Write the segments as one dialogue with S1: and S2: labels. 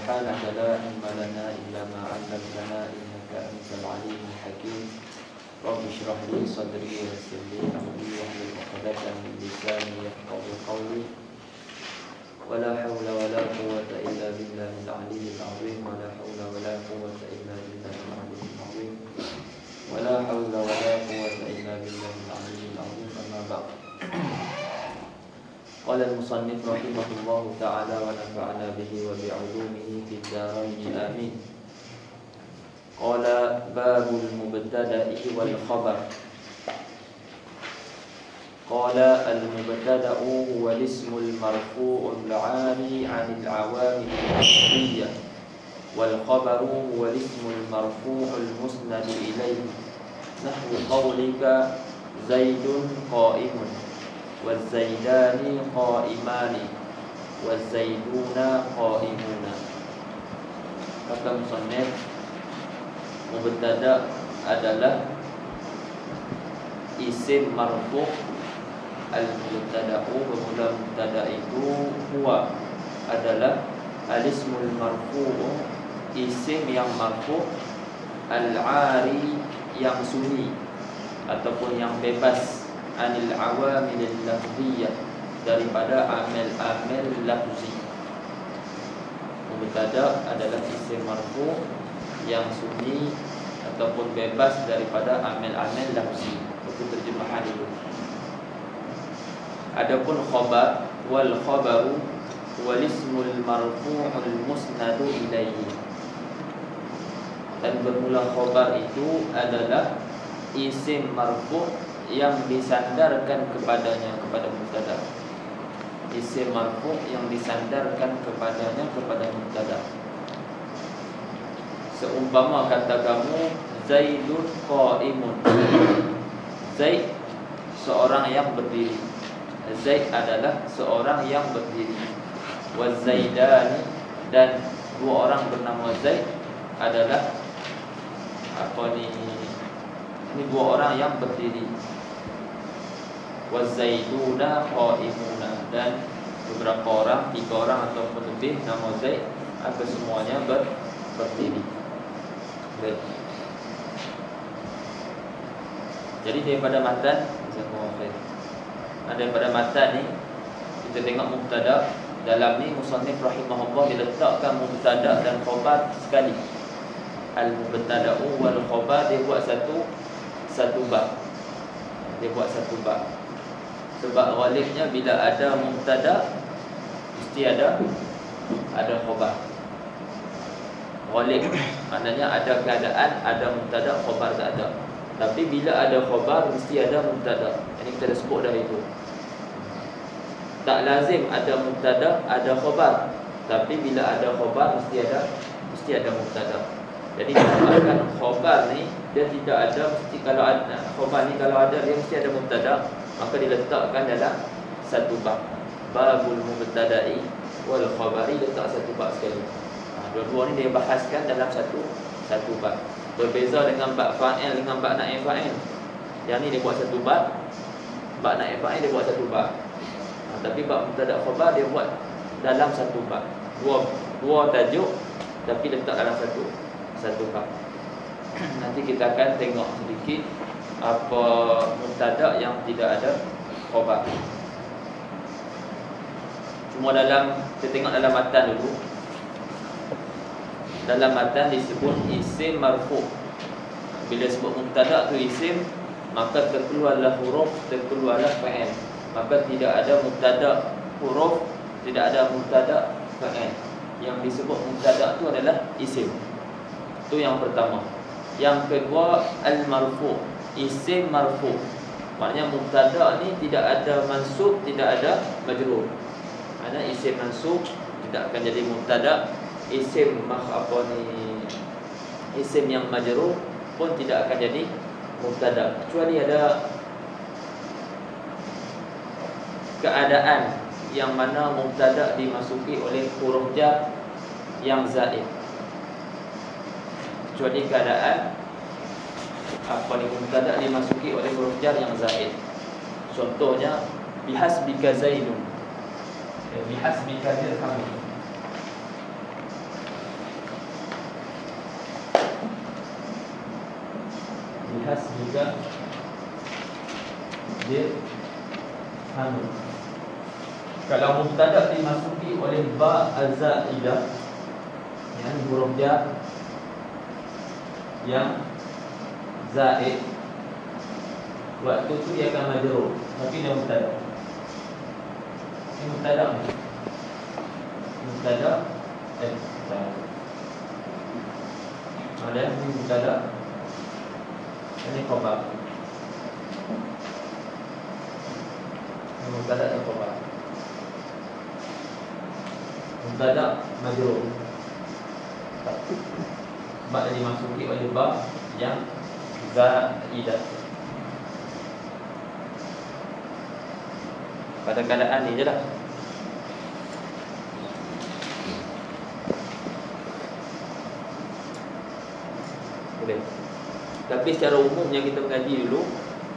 S1: سبحانك لا علم لنا إلا ما علمتنا إنك أنت العليم الحكيم رب اشرح لي صدري ويسر لي أمري واحلل عقدة من لساني يفقهوا قولي ولا حول ولا قوة إلا بالله العلي العظيم ولا حول ولا قوة إلا بالله العلي العظيم ولا حول ولا قوة إلا بالله العلي العظيم أما بعد. قال المصنف رحمه الله تعالى ونفعنا به وبعلومه في الدارين آمين. قال باب المبتدأ والخبر. قال المبتدأ هو الاسم المرفوع العالي عن العوامل اللفظية والخبر هو الاسم المرفوع المسند إليه نحو قولك زيد قائم والزيدان قائمان والزيدون قائمون. Kata musannif, mubtada adalah isim marfu'. Al-mubtada'u, bermula mubtada itu, huwa adalah al-ismul marfu', isim yang marfu', al-'ari yang sunyi ataupun yang bebas, anil awamil lafziyah, daripada amil-amil lafzi. Mubtada adalah isim marfu' yang sunyi ataupun bebas daripada amil-amil lafzi. Itu terjemahan dulu. Adapun khabar, wal khabaru wal ismul marfu'ul musnadu ilaihi. Dan bermula khabar itu adalah isim marfu' yang disandarkan kepadanya, kepada mubtada. Isim marfu' yang disandarkan kepadanya, kepada mubtada. Seumpama kata kamu Zaidun qaimun. Zaid seorang yang berdiri. Zaid adalah seorang yang berdiri. Wazaidani, dan dua orang bernama Zaid adalah ini dua orang yang berdiri. Wazaiduna qaimuna, dan beberapa orang, 3 orang ataupun lebih nama Zaid, atau semuanya berdiri. Baik. Jadi daripada matan, daripada matan ni kita tengok mubtada. Dalam ni musannif rahimahullah diletakkan mubtada dan khabar sekali. Al-mubtada'u wal khabar, dia buat satu bab. Dia buat satu bab. Sebab ghalibnya bila ada mubtada mesti ada khabar. Ghalib maknanya ada keadaan ada mubtada, khabar tak ada. Tapi bila ada khabar mesti ada mubtada. Ini kita dah sebut dah itu. Tak lazim ada mubtada, ada khabar. Tapi bila ada khabar mesti ada mubtada. Jadi disebabkan khabar ni dia tidak ada, mesti kalau ada khabar ni, kalau ada dia mesti ada mubtada, maka diletakkan dalam satu bab. Babul mubtada'i wal khabari, letak satu bab sekali. Dua-dua ni dia bahaskan dalam satu bab. Berbeza dengan bab fa'il dengan bab naib fa'il. Yang ni dia buat satu bab, bab naib fa'il dia buat satu bab. Tapi bab mubtada khabar dia buat dalam satu bab. Dua tajuk tapi letak dalam satu bab. Nanti kita akan tengok sedikit apa mubtada yang tidak ada khabar. Cuma kita tengok dalam matan dulu. Dalam matan disebut isim marfu'. Bila sebut mubtada tu isim, maka terkeluarlah huruf, terkeluarlah fa'il. Maka tidak ada mubtada huruf, tidak ada mubtada fa'il. Yang disebut mubtada tu adalah isim. Itu yang pertama. Yang kedua, al-marfu', isim marfu'. Maknanya mubtada ni tidak ada mansub, tidak ada majrur. Maknanya isim mansub tidak akan jadi mubtada. Isim isim yang majrur pun tidak akan jadi mubtada, kecuali ada keadaan yang mana mubtada dimasuki oleh huruf jar yang zaid. Kecuali keadaan mubtada dimasuki oleh huruf jar yang zaid. Contohnya bihasbika zaidun, bihasbika dirhamun. Ibhas juga dirham. Kalau mubtada dimasuki oleh ba az-zaidah, yang huruf jar yang zaid, waktu tu dia akan majrur, tapi dia mubtada. Ini mubtada ni. Mubtada ada ini mubtada, ini khabar. Ini mubtada dan khabar. Mubtada majrur, ba dimasuki oleh ba yang zaidah. Pada keadaan ni je lah. Boleh. Tapi secara umumnya kita mengaji dulu,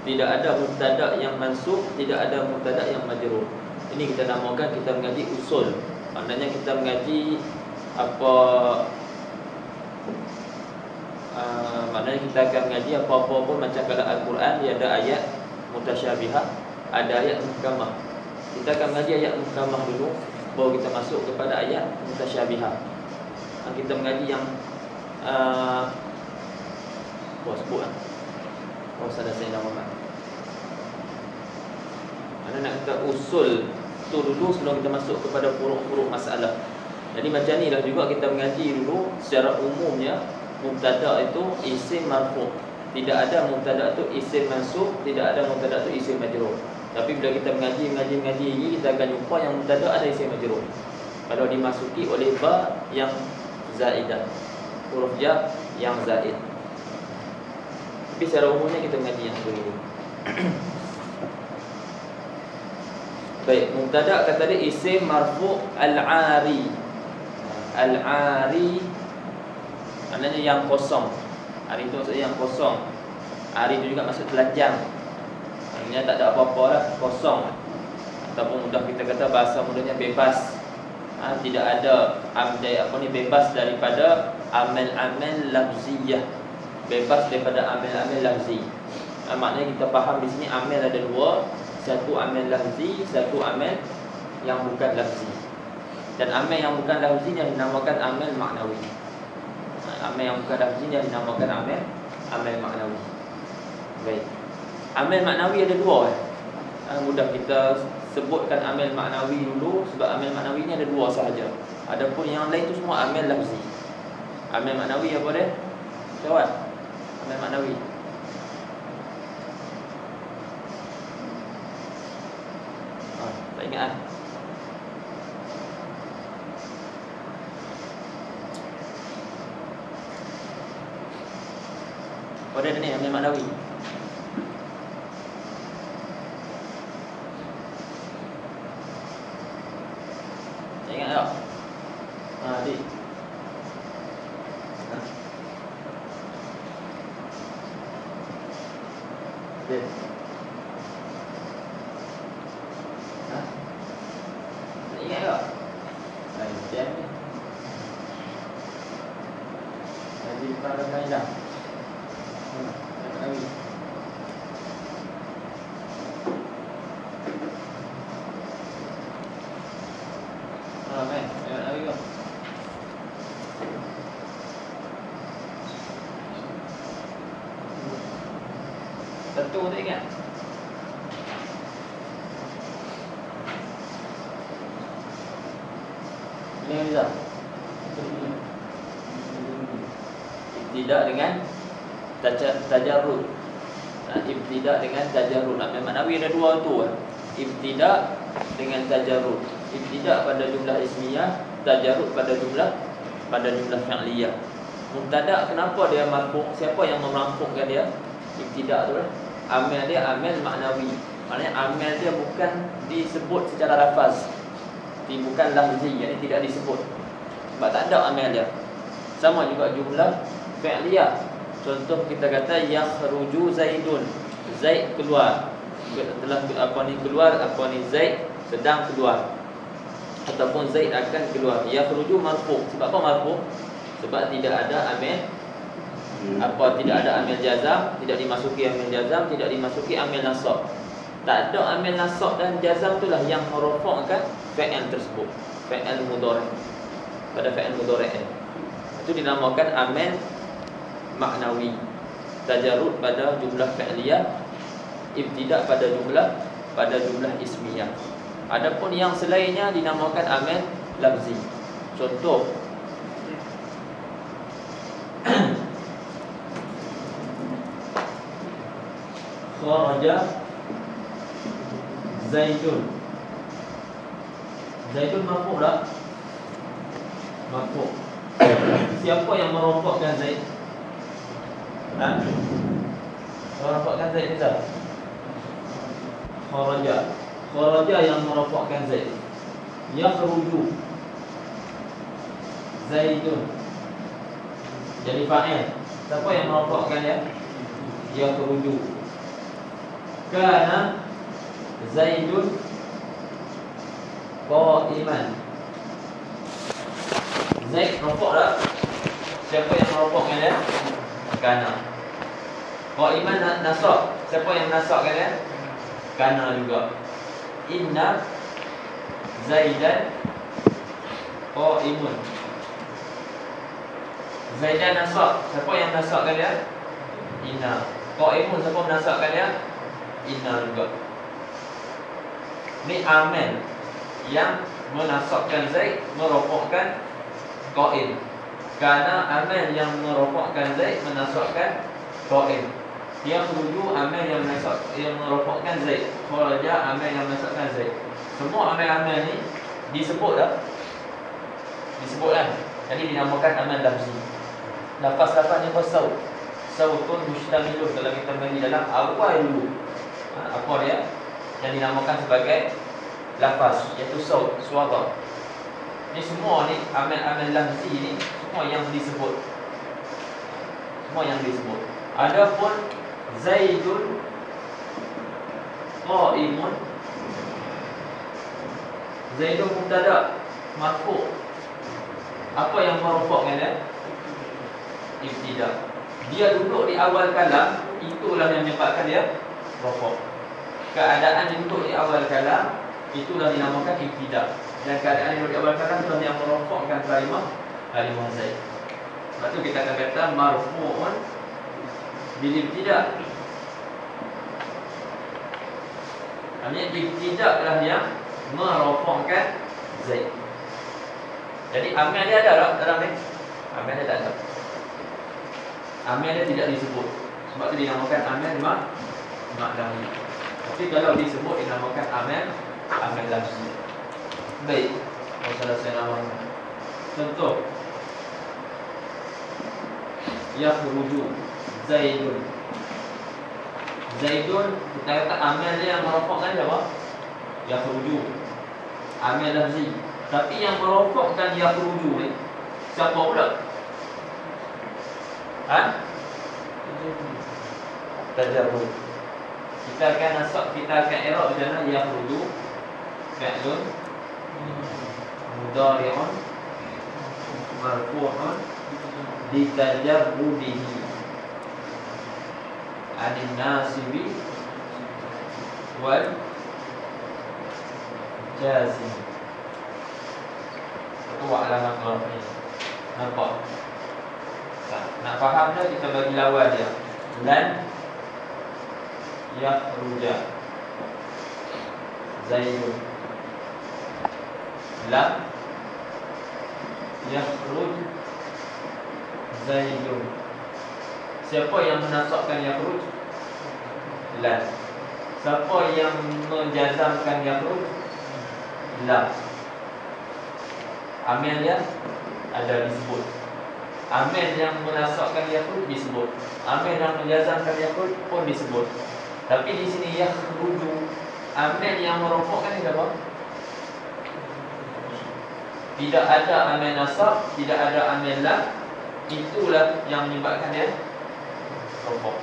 S1: tidak ada mubtada yang mansub, tidak ada mubtada yang majrur. Ini kita namakan kita mengaji usul. Maknanya kita mengaji apa, maknanya kita akan mengaji apa-apa pun. Macam kalau Al-Quran dia ada ayat mutasyabihah, ada ayat muhkamah. Kita akan mengaji ayat muhkamah dulu, baru kita masuk kepada ayat mutasyabihah. Kita mengaji yang sebut lah. Sada Sayyidina Muhammad. Mana nak kata usul tu dulu sebelum kita masuk kepada furuk-furuk masalah. Jadi macam ni lah juga kita mengaji dulu. Secara umumnya mubtada itu isim marfu'. Tidak ada mubtada tu isim mansub, tidak ada mubtada tu isim majrur. Tapi bila kita mengaji ini, kita akan jumpa yang mubtada ada isim majrur. Kalau dimasuki oleh ba yang zaidah, huruf jar yang zaid. Tapi secara umumnya kita mengaji yang dulu. Baik, mubtada kata dia isim marfu' al-'ari. Al-'ari maknanya yang kosong. Ari itu maksudnya yang kosong. Ari itu juga maksud telanjang. Maknanya tak ada apa-apa lah, kosong. Ataupun mudah kita kata bahasa mudahnya bebas. Tidak ada bebas daripada amal-amal lafziyah. Bebas daripada amal-amal lafzi. Maknanya kita faham di sini amal ada dua. Satu amal lafzi, satu amal yang bukan lafzi. Dan amal yang bukan lafzi yang dinamakan amal maknawi. Amal yang bukan lafzi yang dinamakan amal maknawi. Baik. Amal maknawi ada dua. Mudah kita sebutkan amal maknawi dulu, sebab amal maknawi ni ada dua sahaja. Adapun yang lain tu semua amal lafzi. Amal maknawi apa dia? Jawab. Amal maknawi. Tak ingat kan? Apa dia ni amal maknawi? Tak ingat tak? Adik. Okey. Tak ingat tak? Macam ni. Jadi pada kaedah. Maknawi. Maknawi ke? Tentu tak ingat. Ini Rizal. Ibtidak dengan tajarrud. Ibtidak dengan tajarrud. Maknawi ada dua tu. Ibtidak dengan tajarrud. Ibtidak pada jumlah ismiyah, tajarrud pada jumlah fi'liyah. Mubtada kenapa dia marfu'? Siapa yang memarfu'kan dia? Ibtidak tu. Amal dia amal maknawi. Maknanya amal dia bukan disebut secara lafaz. Bukan lafzi, yang tidak disebut. Sebab tak ada amal dia. Sama juga jumlah fi'liyah. Contoh kita kata yakhruju Zaidun. Zaid keluar. Telah keluar, Zaid sedang keluar. Ataupun Zaid akan keluar. Yakhruju marfu'. Sebab apa marfu'? Sebab tidak ada amal Apa tidak ada amil jazam, tidak dimasuki amil jazam, tidak dimasuki amil nasab. Tak ada amil nasab dan jazam itulah yang merofakkan fi'il tersebut, fi'il mudhari'. Pada fi'il mudhari' itu dinamakan amil maknawi. Tajarrud pada jumlah fi'liyah, ibtidak pada jumlah ismiyah. Adapun yang selainnya dinamakan amil lafzi. Contoh kharaja Zaidun. Zaidun marfu' tak? Marfu'. Siapa yang merofakkan Zaid? Merofakkan Zaid ni siapa? Kharaja yang merofakkan Zaid. Yakhruju Zaidun. Jadi fa'il. Siapa yang merofakkan dia? Yakhruju. Kana Zaidun qa'iman. Zaid merofak tak? Siapa yang merofakkan dia? Kana. Qa'iman nasab. Siapa yang nasabkan dia? Kana juga. Inna Zaidan qa'imun. Zaidan nasab. Siapa yang nasabkan dia? Inna. Qa'imun siapa menasabkan dia? Inna juga. Ni amil yang menasabkan Zaid, merofakkan qa'im. Karena amil yang merofakkan Zaid menasabkan qa'im. Yang tujuh amil yang merofakkan Zaid. Kharaja amil yang menasabkan Zaid. Semua amil-amil ni disebut tak? Disebut kan? Jadi dinamakan amil lafzi. Lafaz-lafaz ni saut. Sautun mustamilun. Kalau kita bagi dalam awal dulu, apa dia? Yang dinamakan sebagai lafaz, iaitu saut, suara. Ni semua ni amil-amil lafzi ni semua yang disebut. Semua yang disebut. Adapun Zaidun qa'imun, Zaidun mubtada marfu'. Apa yang merofakkan dia? Ibtidak. Dia duduk di awal kalam, itulah yang menyebabkan dia rofak. Keadaan dia duduk di awal kalam, itulah dinamakan ibtidak. Dan keadaan dia duduk di awal kalam itulah yang merofakkan kalimah Zaid. Sebab tu kita akan kata marfu'un bil ibtidak. Artinya ibtidaklah yang merofakkan Zaid. Jadi amil dia ada tak dalam ni? Amil dia tak ada. Amil dia tidak disebut. Sebab tu dinamakan amil maknawi. Tapi kalau disebut dinamakan amil lafzi. Baik. Kalau saya nama. Contoh yakhruju Zaidun. Zaidun kita kata amil dia yang merofakkan dia apa? Yakhruju. Amil lafzi. Tapi yang merofakkan yakhruju ni siapa pula? Tajarrud. Kita akan nasab, kita akan i'rab macam mana? Yakhruju fi'lun mudhari'un marfu'un ditajarrudihi anin nasibi wal jazim. Itu alamat rafi. Nampak? Nak faham dah, kita bagi lawan dia. Lan yakhruja Zaidun. Lam yakhruj Zaidun. Siapa yang menasabkan yakhruj? Lam. Siapa yang menjazamkan yakhruj? Lam. Amil dia ada disebut. Amil yang menasabkan yakhruj disebut. Amil yang menjazamkan yakhruj pun disebut. Tapi di sini yakhruju, amil yang merofakkan ni apa? Tidak ada amil nasab, tidak ada amil lam. Itulah yang menyebabkan dia rofak.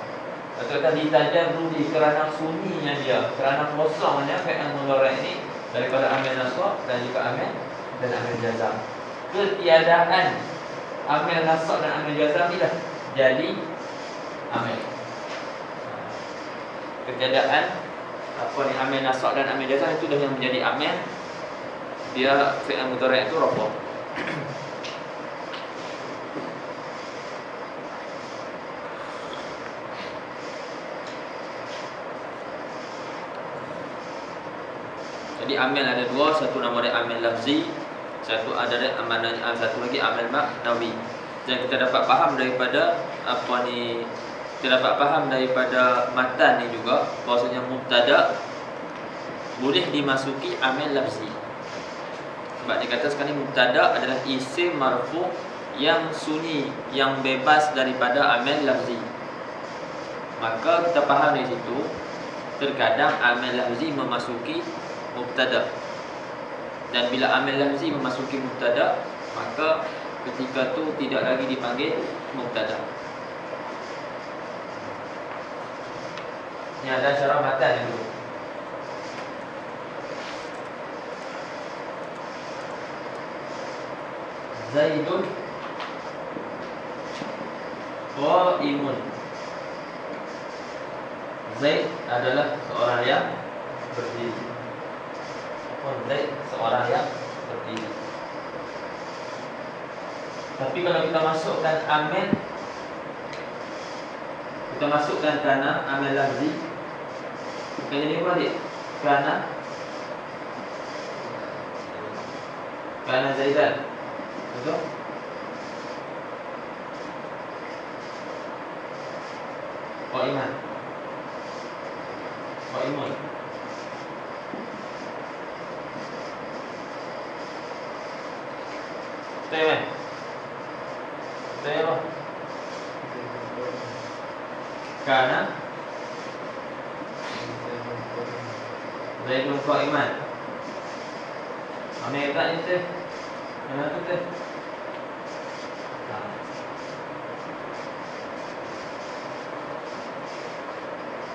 S1: Atau tadi tajarrudi kerana sunyinya dia, kerana kosongnya fi'il mudhari' ini daripada amil nasab dan juga amil jazam. Ketiadaan amil nasab dan amil jazam ni dah jadi amil. Ketiadaan amil nasab dan amil jazam itu dah yang menjadi amil. Dia fi'il mudhari' itu rafa'. Jadi amil ada dua, satu nama dia amil lafzi, satu lagi amil maknawi. Dan kita dapat faham daripada kita dapat faham daripada matan ni juga bahawasanya mubtada boleh dimasuki amil lafzi. Sebab dikatakan ni mubtada adalah isim marfu yang sunyi, yang bebas daripada amil lafzi. Maka kita faham dari situ, terkadang amil lafzi memasuki mubtada. Dan bila amil lafzi memasuki mubtada, maka ketika tu tidak lagi dipanggil mubtada. Ini ada cara matan yang dulu. Zaidun qaimun. Zaid adalah seorang yang berdiri. Zaid seorang yang berdiri. Tapi kalau kita masukkan amil, kita masukkan kana amil lafzi, bukan jadi balik. Kana Zaidan. Betul? Qaiman. Qaimun. Betul. Betul apa? Kana Zaidun qaiman. Ambil tak ni tu? Mana tu tu?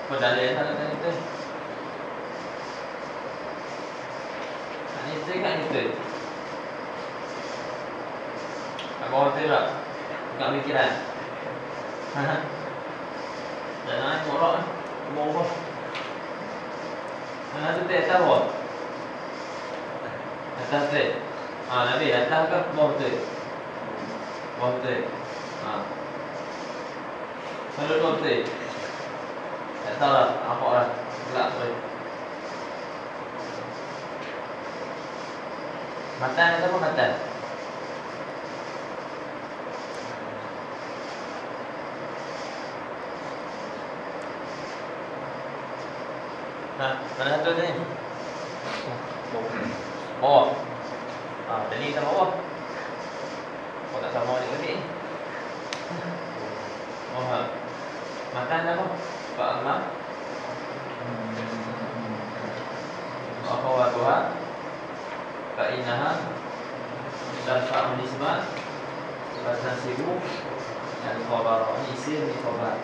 S1: Kau dah lihat tak ni tu? Ni tu kan ni tu. Kau betul tak? Bukan fikiran. Jangan ngorok ni. Mau apa? Mana tu tak tahu. Atas tu. Nabi atas ke bawah tu? Bawah tu. Kalau bawah tu. Tak tahu lah. Nampak lah. Gelap tu. Matan atau apa matan? Mana satu ni? Bawah. Jadi kita bawah. Kau tak sama adik-adik ni. Bawah. Makan apa? Pak Ahmad. Akhawatuha. Kak Inaha. Dan Pak Menisbah. Bahasa Sibu. Dan khabar. Ini isim, ini khabar.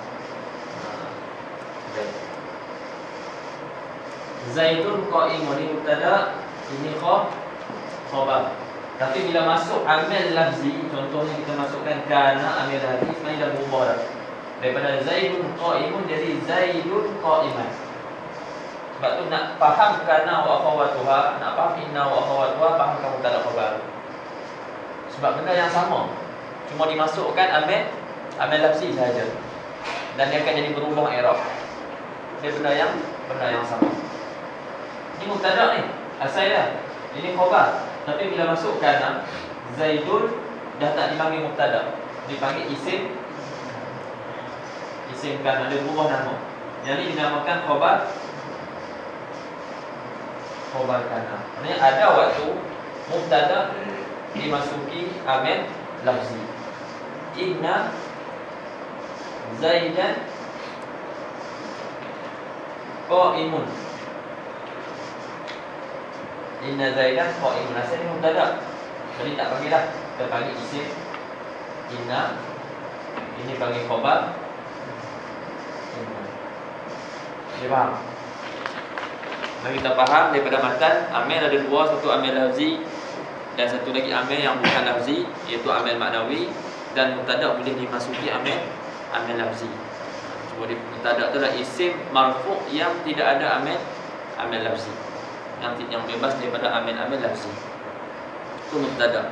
S1: Zaidun qaimun, ini mubtada, ini khabar. Tapi bila masuk amil lafzi, contohnya kita masukkan kana amil lafzi, sebenarnya dah berubah dah. Daripada Zaidun qaimun jadi Zaidun qaiman. Sebab tu nak faham kana wa akhawatuha, nak faham inna wa akhawatuha, faham kamu mubtada khabar. Sebab benda yang sama, cuma dimasukkan amil lafzi saja. Dan dia akan jadi berubah i'rab. Dia benda yang sama. Ini mubtada ni, asal dah. Ini khabar. Tapi bila masuk kana, Zaidun dah tak dipanggil mubtada, dipanggil isim. Isim kana, dia berubah nama. Yang ini dinamakan khabar kana. Maksudnya ada waktu mubtada dimasuki amil lafzi. Inna Zaidan qaimun. Inna Zaidan qaimun. Asal ni mubtada. Jadi tak panggil dah. Kita panggil isim inna. Ini panggil khabar. Boleh faham? Mari kita faham daripada matan, amil ada dua, satu amil lafzi dan satu lagi amil yang bukan lafzi, iaitu amil maknawi. Dan mubtada boleh dimasuki amil lafzi. Jadi mubtada tu adalah isim marfu' yang tidak ada amil lafzi, yang bebas daripada amil lafzi. Itu mubtada.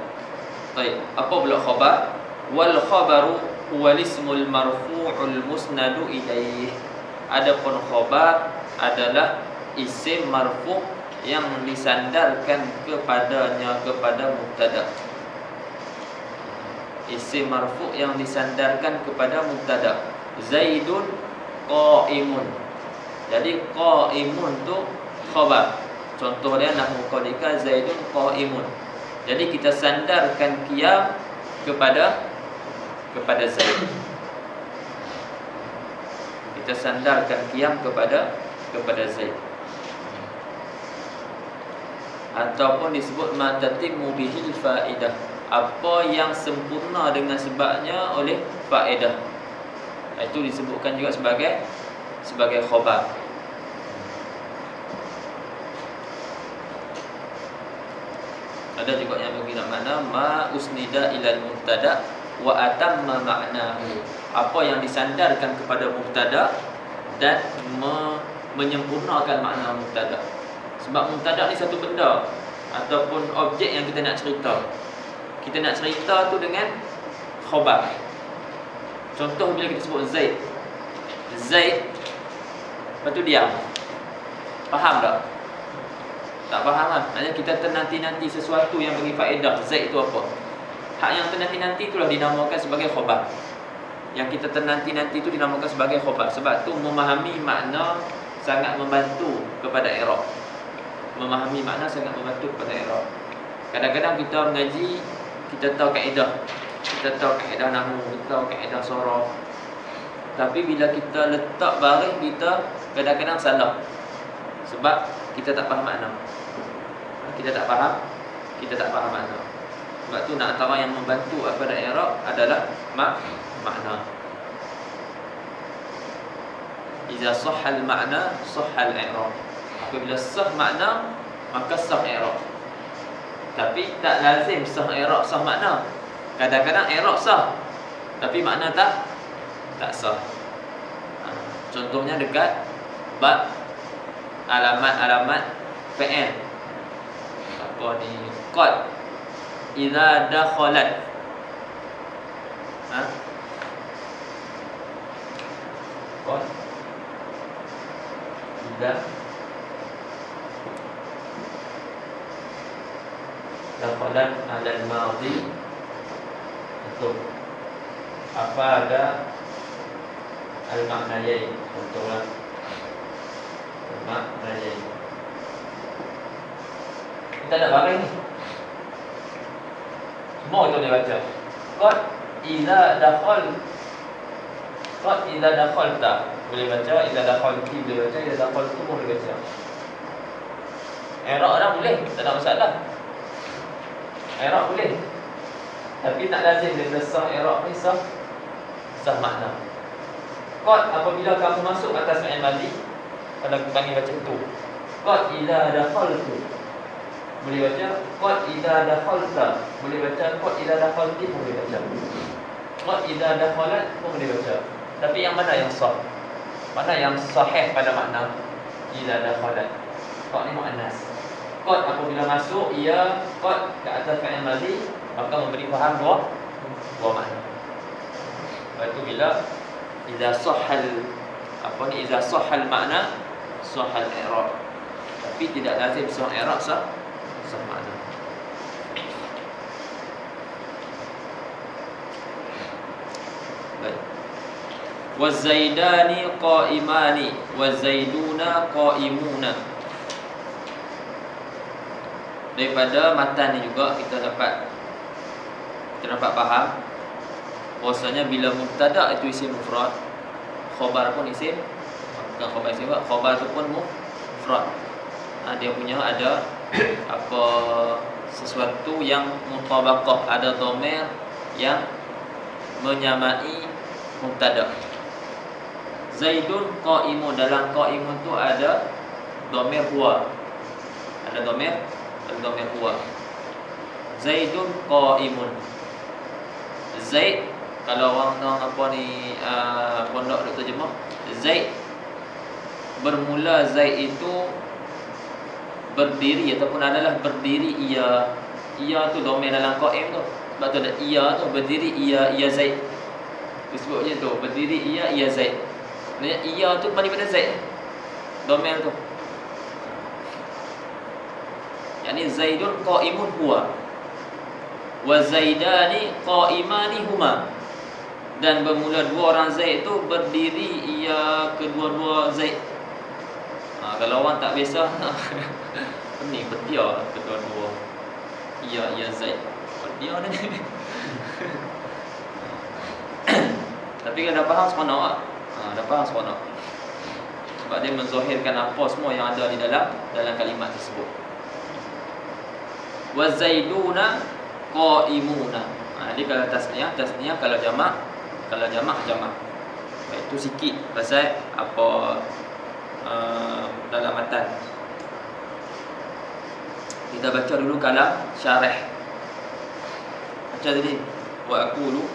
S1: Baik, apa pula khabar? Wal khabaru huwal ismul marfu'ul musnadu ilaih. Adapun khabar adalah isim marfu' yang disandarkan kepadanya, kepada mubtada. Isim marfu' yang disandarkan kepada mubtada. Zaidun qaimun. Jadi qaimun tu khabar. Contoh dia nahwu qadika Zaidun qaimun. Jadi kita sandarkan qiyam kepada Zaid. Kita sandarkan qiyam kepada Zaid. Ataupun disebut ma tatimmu bihil faidah, apa yang sempurna dengan sebabnya oleh faedah. Itu disebutkan juga sebagai khabar. Ada juga yang bagi makna ma usnida ilal mubtada wa atamma ma'nahu, apa yang disandarkan kepada mubtada dan menyempurnakan makna mubtada. Sebab mubtada ni satu benda ataupun objek yang kita nak cerita. Kita nak cerita tu dengan khabar. Contoh bila kita sebut Zaid, lepas tu diam. Faham tak? Tak faham kan? Maksudnya kita ternanti-nanti sesuatu yang bagi faedah. Zaid itu apa? Hak yang ternanti-nanti itulah dinamakan sebagai khabar. Yang kita ternanti-nanti itu dinamakan sebagai khabar. Sebab tu memahami makna sangat membantu kepada i'rab. Memahami makna sangat membantu kepada i'rab. Kadang-kadang kita mengaji, kita tahu kaedah. Kita tahu kaedah nahwu, kita tahu kaedah sorah. Tapi bila kita letak baris, kita kadang-kadang salah. Sebab kita tak faham makna. Kita tak faham makna. Sebab tu nak antara yang membantu pada i'rab adalah makna. Iza sahhal makna sahhal i'rab. Apabila sah makna, maka sah i'rab. Tapi tak lazim sah i'rab sah makna. Kadang-kadang i'rab sah tapi makna tak sah. Contohnya dekat bab alamat fi'il. Apa ni? Qad idza dakhalat. Qad idza dakhalat ala al-madhi. Betul. Apa ada al-ma'nayain? Contohlah al-ma'nayain. Kita nak baris ni. Semua kita boleh baca. Qad idza dakhalta boleh baca, idza dakhalti boleh baca, idza dakhaltu boleh baca. I'rab dah boleh, tak ada masalah. I'rab boleh. Tapi tak lazim dia sah i'rab ni sah makna. Qad apabila kamu masuk atas fi'il madhi, kalau kita panggil baca tu. Qad idza dakhaltu boleh baca, qad idza dakhalta boleh baca, qad idza dakhalti boleh baca, qad idza dakhalat boleh baca. Tapi yang mana yang sah? Mana yang sahih pada makna idza dakhalat? Qad ni muannas. Qad apabila masuk ia qad ke atas fi'il madhi, maka memberi faham dua makna. Lepas tu bila idza sahhal makna sahhal i'rab. Tapi tidak lazim sah i'rab sah makna. Baik. Wazaidani qaimani wazaiduna qaimuna. Daripada matan ni juga kita dapat faham bahwasanya bila mubtada itu isim mufrad, khabar pun isim, bukan khabar isim, khabar itu pun mufrad. Dia punya ada apa sesuatu yang mutabaqah, ada dhamir yang menyamai mubtada. Zaidun qaimun, dalam qaimun tu ada dhamir huwa. Ada dhamir huwa. Zaidun qaimun. Zaid Kalau orang apa ni pondok duk terjemah, Zaid bermula Zaid itu berdiri ataupun adalah berdiri ia. Ia tu domain dalam qaim tu. Sebab tu ada ia tu berdiri ia Zaid. Disebut je tu berdiri ia Zaid. Maksudnya ia tu daripada Zaid. Domain tu. Yani Zaidun qaimun huwa. Wa Zaidani qaimani huma. Dan bermula dua orang Zaid tu berdiri ia kedua-dua Zaid. Kalau orang tak biasa ni berdia kedua-dua. Ya Zaid. Berdia ni. Tapi kan dah faham seronok. Dah faham seronok. Sebab dia menzahirkan apa semua yang ada di dalam kalimat tersebut. Wa Zaiduna qaimuna. Jadi kalau tasniah, kalau jamak jamak. Itu sikit pasal apa dalam matan. Kita baca dulu kalam syarah. Baca tadi wa aqulu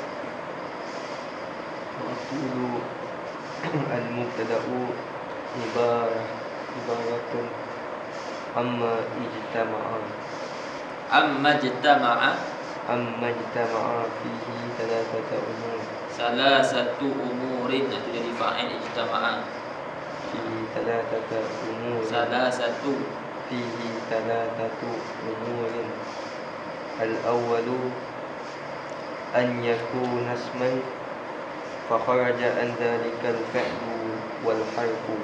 S2: al-mubtada'u ibaratun amma ijtama'a fihi
S1: salasatu umurin. Itu jadi fa'il ijtama'a.
S2: fihi thalathatu umurin. Al-awwalu an yakuna isman fa kharaja an dhalika al-fi'lu wal harfu.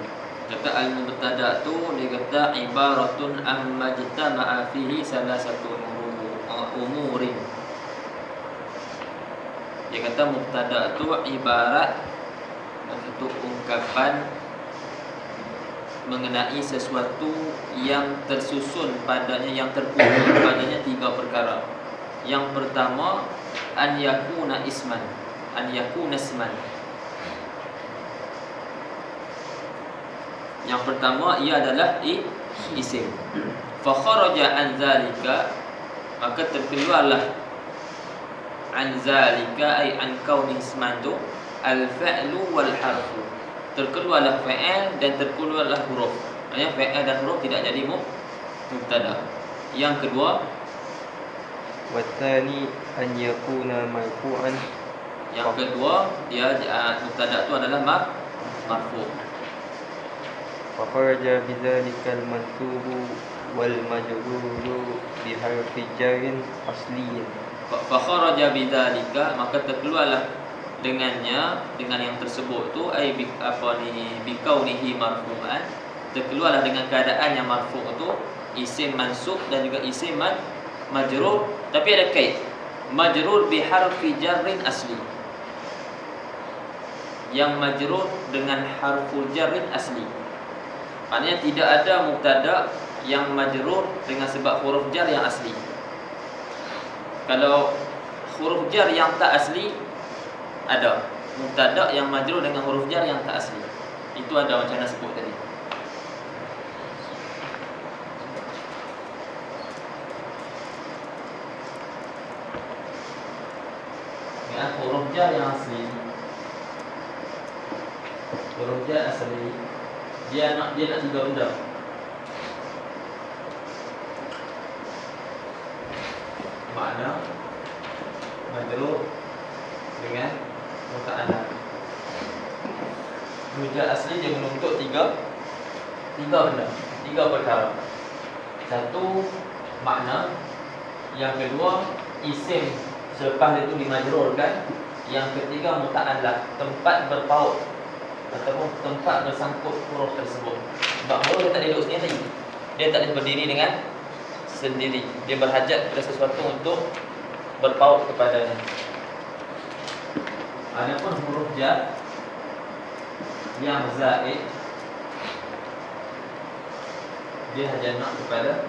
S1: Kata al-mubtada tu dia kata ibaratun amma jtama'a fihi salasatu umurin. Dia kata mubtada tu ibarat satu ungkapan mengenai sesuatu yang tersusun padanya, yang terkumpul padanya tiga perkara. Yang pertama an yakuna isman. Yang pertama ia adalah isim. Fa kharaja an zalika, maka terkeluarlah an zalika ay an kauni isman tu al-fi'lu wal harfu. Terkeluarlah fa'il dan terkeluarlah huruf. Maksudnya fa'il dan huruf tidak jadi mubtada. Yang kedua
S2: wathani an yakuna marfu'an.
S1: Yang kedua dia mubtada tu adalah marfu'.
S2: Fa kharaja bidzalika al-mansubu wal majruru bi harfi jarrin asliyin.
S1: Fa kharaja bidzalika, maka terkeluarlah dengan yang tersebut tu ai bi kaunihi marfu'an. Terkeluarlah dengan keadaan yang marfu' tu isim mansub dan juga isim majrur, tapi ada kait majrur bi harfi jarrin asli. Yang majrur dengan harful jarrin asli. Maknanya tidak ada mubtada yang majrur dengan sebab huruf jar yang asli. Kalau huruf jar yang tak asli ada mubtada yang majrur dengan huruf jar yang tak asli. Itu ada macam mana sebut tadi. Ya, huruf jar yang asli. Huruf jar asli dia nak tiga benda. Makna majrur dengan muta'anna. Hujah asli dia menuntut tiga benda, tiga perkara. Satu, makna. Yang kedua, isim selepas itu dimajrurkan. Yang ketiga, muta'anna, tempat berpaut ataupun tempat bersangkut huruf tersebut. Sebab huruf dia tak duduk sendiri, dia tak boleh berdiri dengan sendiri. Dia berhajat kepada sesuatu untuk berpaut kepadanya. Adapun huruf jar yang zaid, dia hanya nak kepada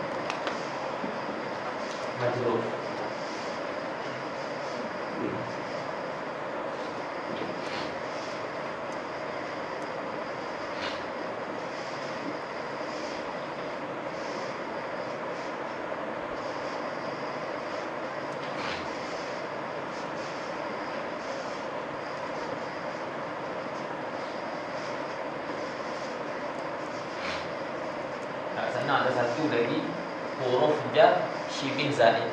S1: majrur. sana ada satu lagi huruf jar syibih zaid.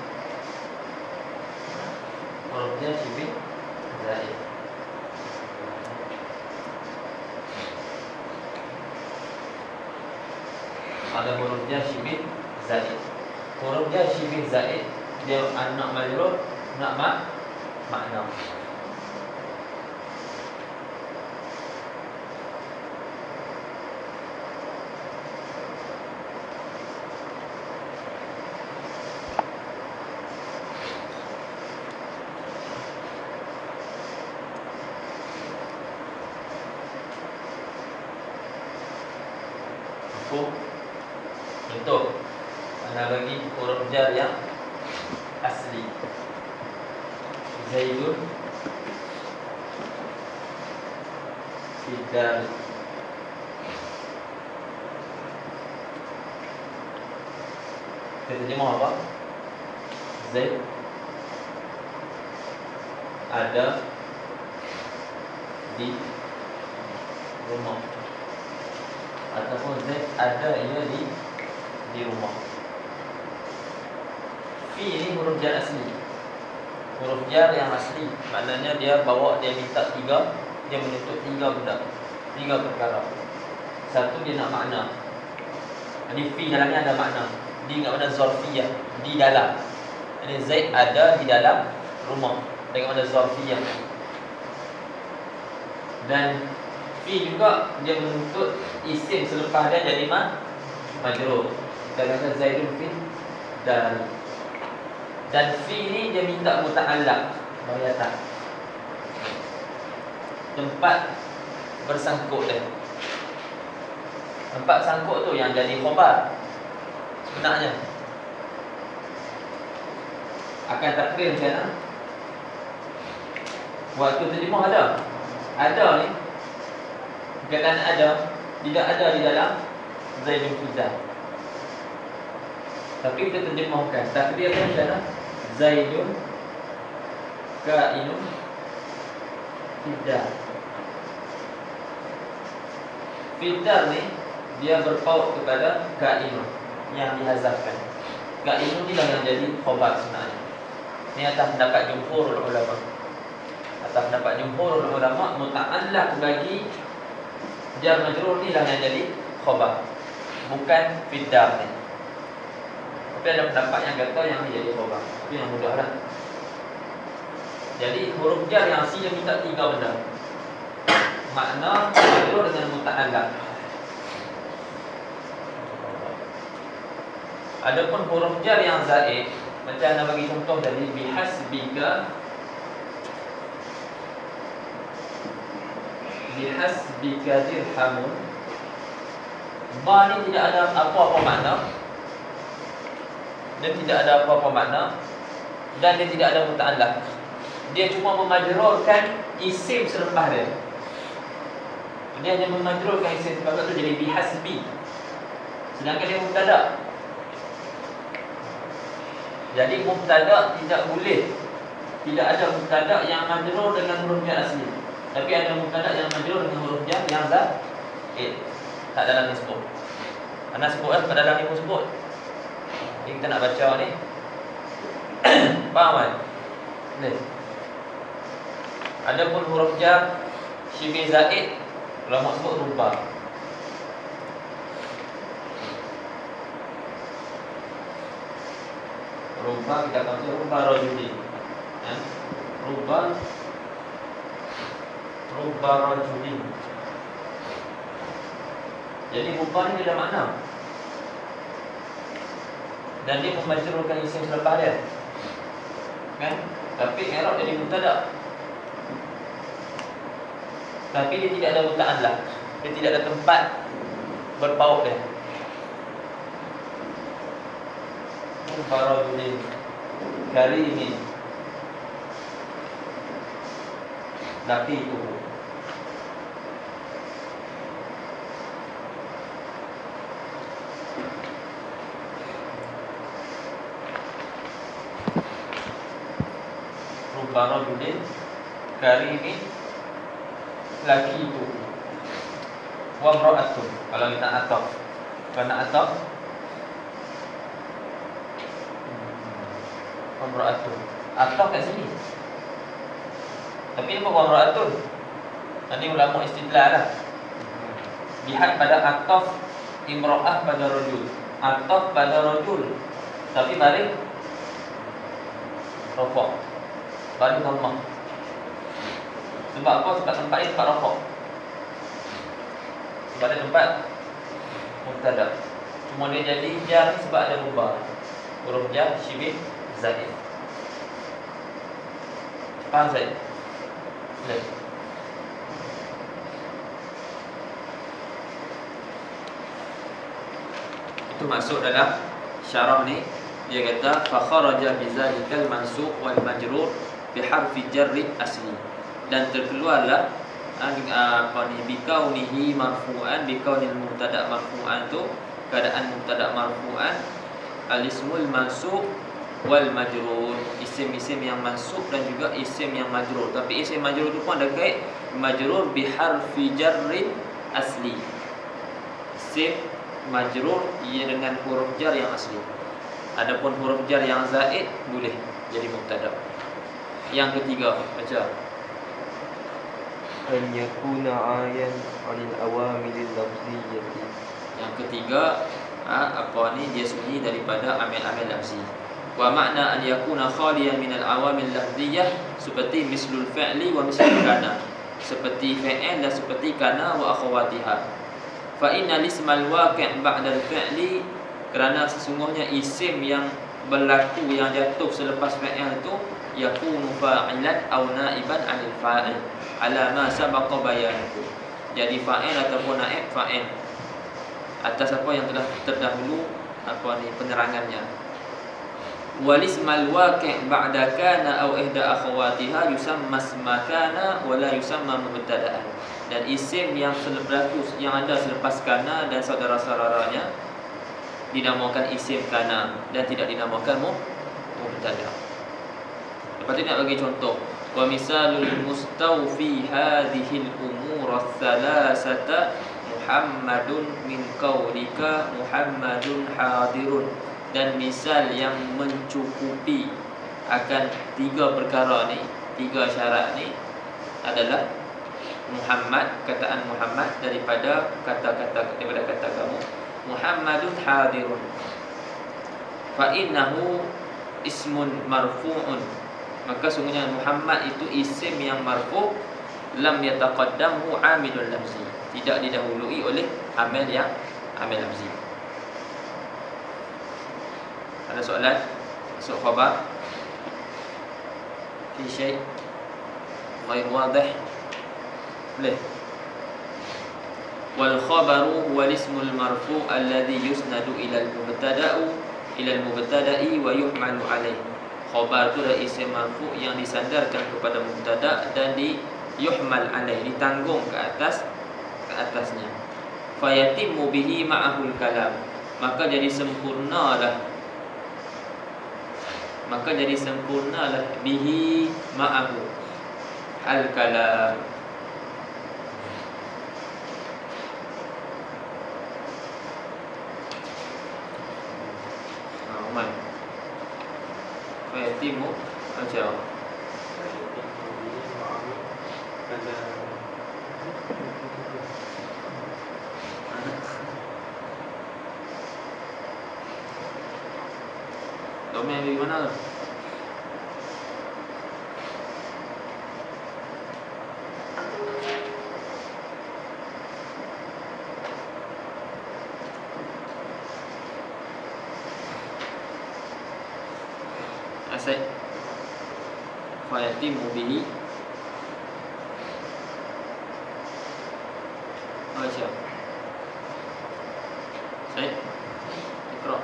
S1: Huruf jar syibih zaid. Ada huruf jar syibih zaid. Huruf jar syibih zaid dia nak majrur, nak makna. Contoh, anda bagi huruf jar yang asli. Zaidun fidar. Kita terjemah apa? Zaid ada di rumah, ataupun Zaid ada ia di rumah. Fi ini huruf jar asli. Huruf jar yang asli maknanya dia minta tiga, dia menuntut tiga benda, tiga perkara. Satu, dia nak makna. Ini fi dalamnya ada makna. Di enggak mana zarfiyah, di dalam. Ini Zaid ada di dalam rumah dengan mana zarfiyah. Dan fi juga dia menuntut isim selepas dia jadi majrur. Kita kata Zaidun fi dan fi ni dia minta muta'allaq, bayatan, tempat bersangkut dia. Tempat sangkut tu yang jadi khabar sebenarnya. Akan takdir macam mana? Waktu terjemah ada ni perkataan ada, tidak ada di dalam Zaidun Fiddah. Tapi kita terjemahkan takdir macam mana? Zaidun kainun Fiddah. Fiddah ni dia berpaut kepada kainun yang dihazafkan. Kainun ni lah yang jadi khabar sebenarnya. Ini atas pendapat jumhurul ulama. Atas pendapat jumhurul ulama, muta'allaq bagi jar majrur ni lah yang jadi khabar, bukan fiddah ni. Tapi ada pendapat yang kata yang ni jadi khabar. Itu yang mudahlah. Jadi huruf jar yang asli dia minta tiga benda. Makna majrur dengan muta'allaq. Adapun huruf jar yang zaid, macam anda bagi contoh tadi, bihasbika dirhamun. Ba ni tidak ada apa-apa makna, dan tidak ada apa-apa makna, dan dia tidak ada muta'allaq. Dia cuma memajrurkan isim selepas dia. Dia hanya memajrurkan isim selepas tu jadi bihasbi. Sedangkan dia mubtada. Jadi mubtada tidak boleh, tidak ada mubtada yang majrur dengan huruf jar asli. Tapi ada mubtada yang majrur dengan huruf jar yang zaid. Tak dalam ni sebut. Mana sebut kan? Pada dalam ni pun sebut. Jadi kita nak baca ni. Faham kan? Ni. Adapun huruf jar syibih zaid, ulama sebut rubah. Rubah kita akan baca rubah rajulin. Ya? Rubah rajulin. Jadi rubah ni ada makna, dan dia memajrurkan isim selepas dia, kan? Tapi i'rab jadi mubtada. Tapi dia tidak ada muta'allaq. Dia tidak ada tempat berpaut dia. Farajulin karimin laqitu. Farajulin karimin laqitu wa imra'atun. Kalau kita ataf, karena ataf Wamra'atun. Ataf kat sini. Tapi ini bukan wamra'atun. Ini ulama istidlal lah. Lihat pada ataf imra'ah pada rajul. Ataf pada rajul. Tapi balik rafa'. Balik dhammah. Sebab apa? Sebab tempat ini tempat rafa'. Sebab ada tempat mubtada. Cuma dia jadi jar ni sebab ada mubah. Huruf jar syibih zaid. Faham saya? Boleh. Itu masuk dalam syarah ni. Dia kata fa kharaja bi zalikal mansub wal majrur bi harfi jarri asli. Dan terkeluarlah apa ni bikaunihi marfu'an, bikaunil mubtada marfu'an tu keadaan mubtada marfu'an, al-ismul mansub wal majrur, isim-isim yang mansub dan juga isim yang majrur. Tapi isim majrur tu pun ada kait majrur bi harfi jarrin asli. Isim majrur ia dengan huruf jar yang asli. Adapun huruf jar yang zaid boleh jadi mubtada. Yang ketiga baca
S2: an yakuna ayan 'anil awamilil lafziyyati.
S1: Yang ketiga apa ni dia sunyi daripada amil-amil lafzi. Wa makna an yakuna khaliyan minal awamil lafziyyah seperti mislul fi'li wa mislul kana, seperti fi'il dan seperti kana wa akhawatiha. Fa inna ismal waqi' ba'da al-fi'li, kerana sesungguhnya isim yang berlaku yang jatuh selepas fi'il itu yakunu fa'ilan aw na'iban 'anil fa'il ala ma sabaqa bayanuhu. Jadi fa'il ataupun naib fa'il atas apa yang telah terdahulu apa ni penerangannya. Wal ismal waqi' ba'da kana aw ihda akhawatiha yusamma isma kana wa la yusamma mubtada'an. Dan isim yang berlaku yang ada selepas kana dan saudara-saudaranya dinamakan isim kana dan tidak dinamakan mubtada'. Lepas tu nak bagi contoh. Wa misalul mustawfi hadhil umur ats-tsalasata Muhammadun min qaulika Muhammadun hadirun. Dan misal yang mencukupi akan tiga perkara ni, tiga syarat ni adalah Muhammad, kataan Muhammad daripada kata-kata kamu Muhammadun hadirun. Fa innahu ismun marfu'un, maka sungguhnya Muhammad itu isim yang marfu', lam yataqaddamhu amilul lafzi, tidak didahului oleh amil lafzi. Ada soalan? Masuk khabar? Fi syai' ghair wadih? Boleh. Wal khabaru wal ismul marfu' alladhi yusnadu ila al-mubtada'i wa yuhmalu alayhi. Khabar itu adalah isim marfu' yang disandarkan kepada mubtada' dan yuhmal alaih, ditanggung ke atasnya. Fayatimmu bihi ma'ahul kalam, maka jadi sempurnalah bihi ma'ahu al kalam. Fayatimmu macam domain di mana tu? Asal fayatimu bihi baca saya ikra.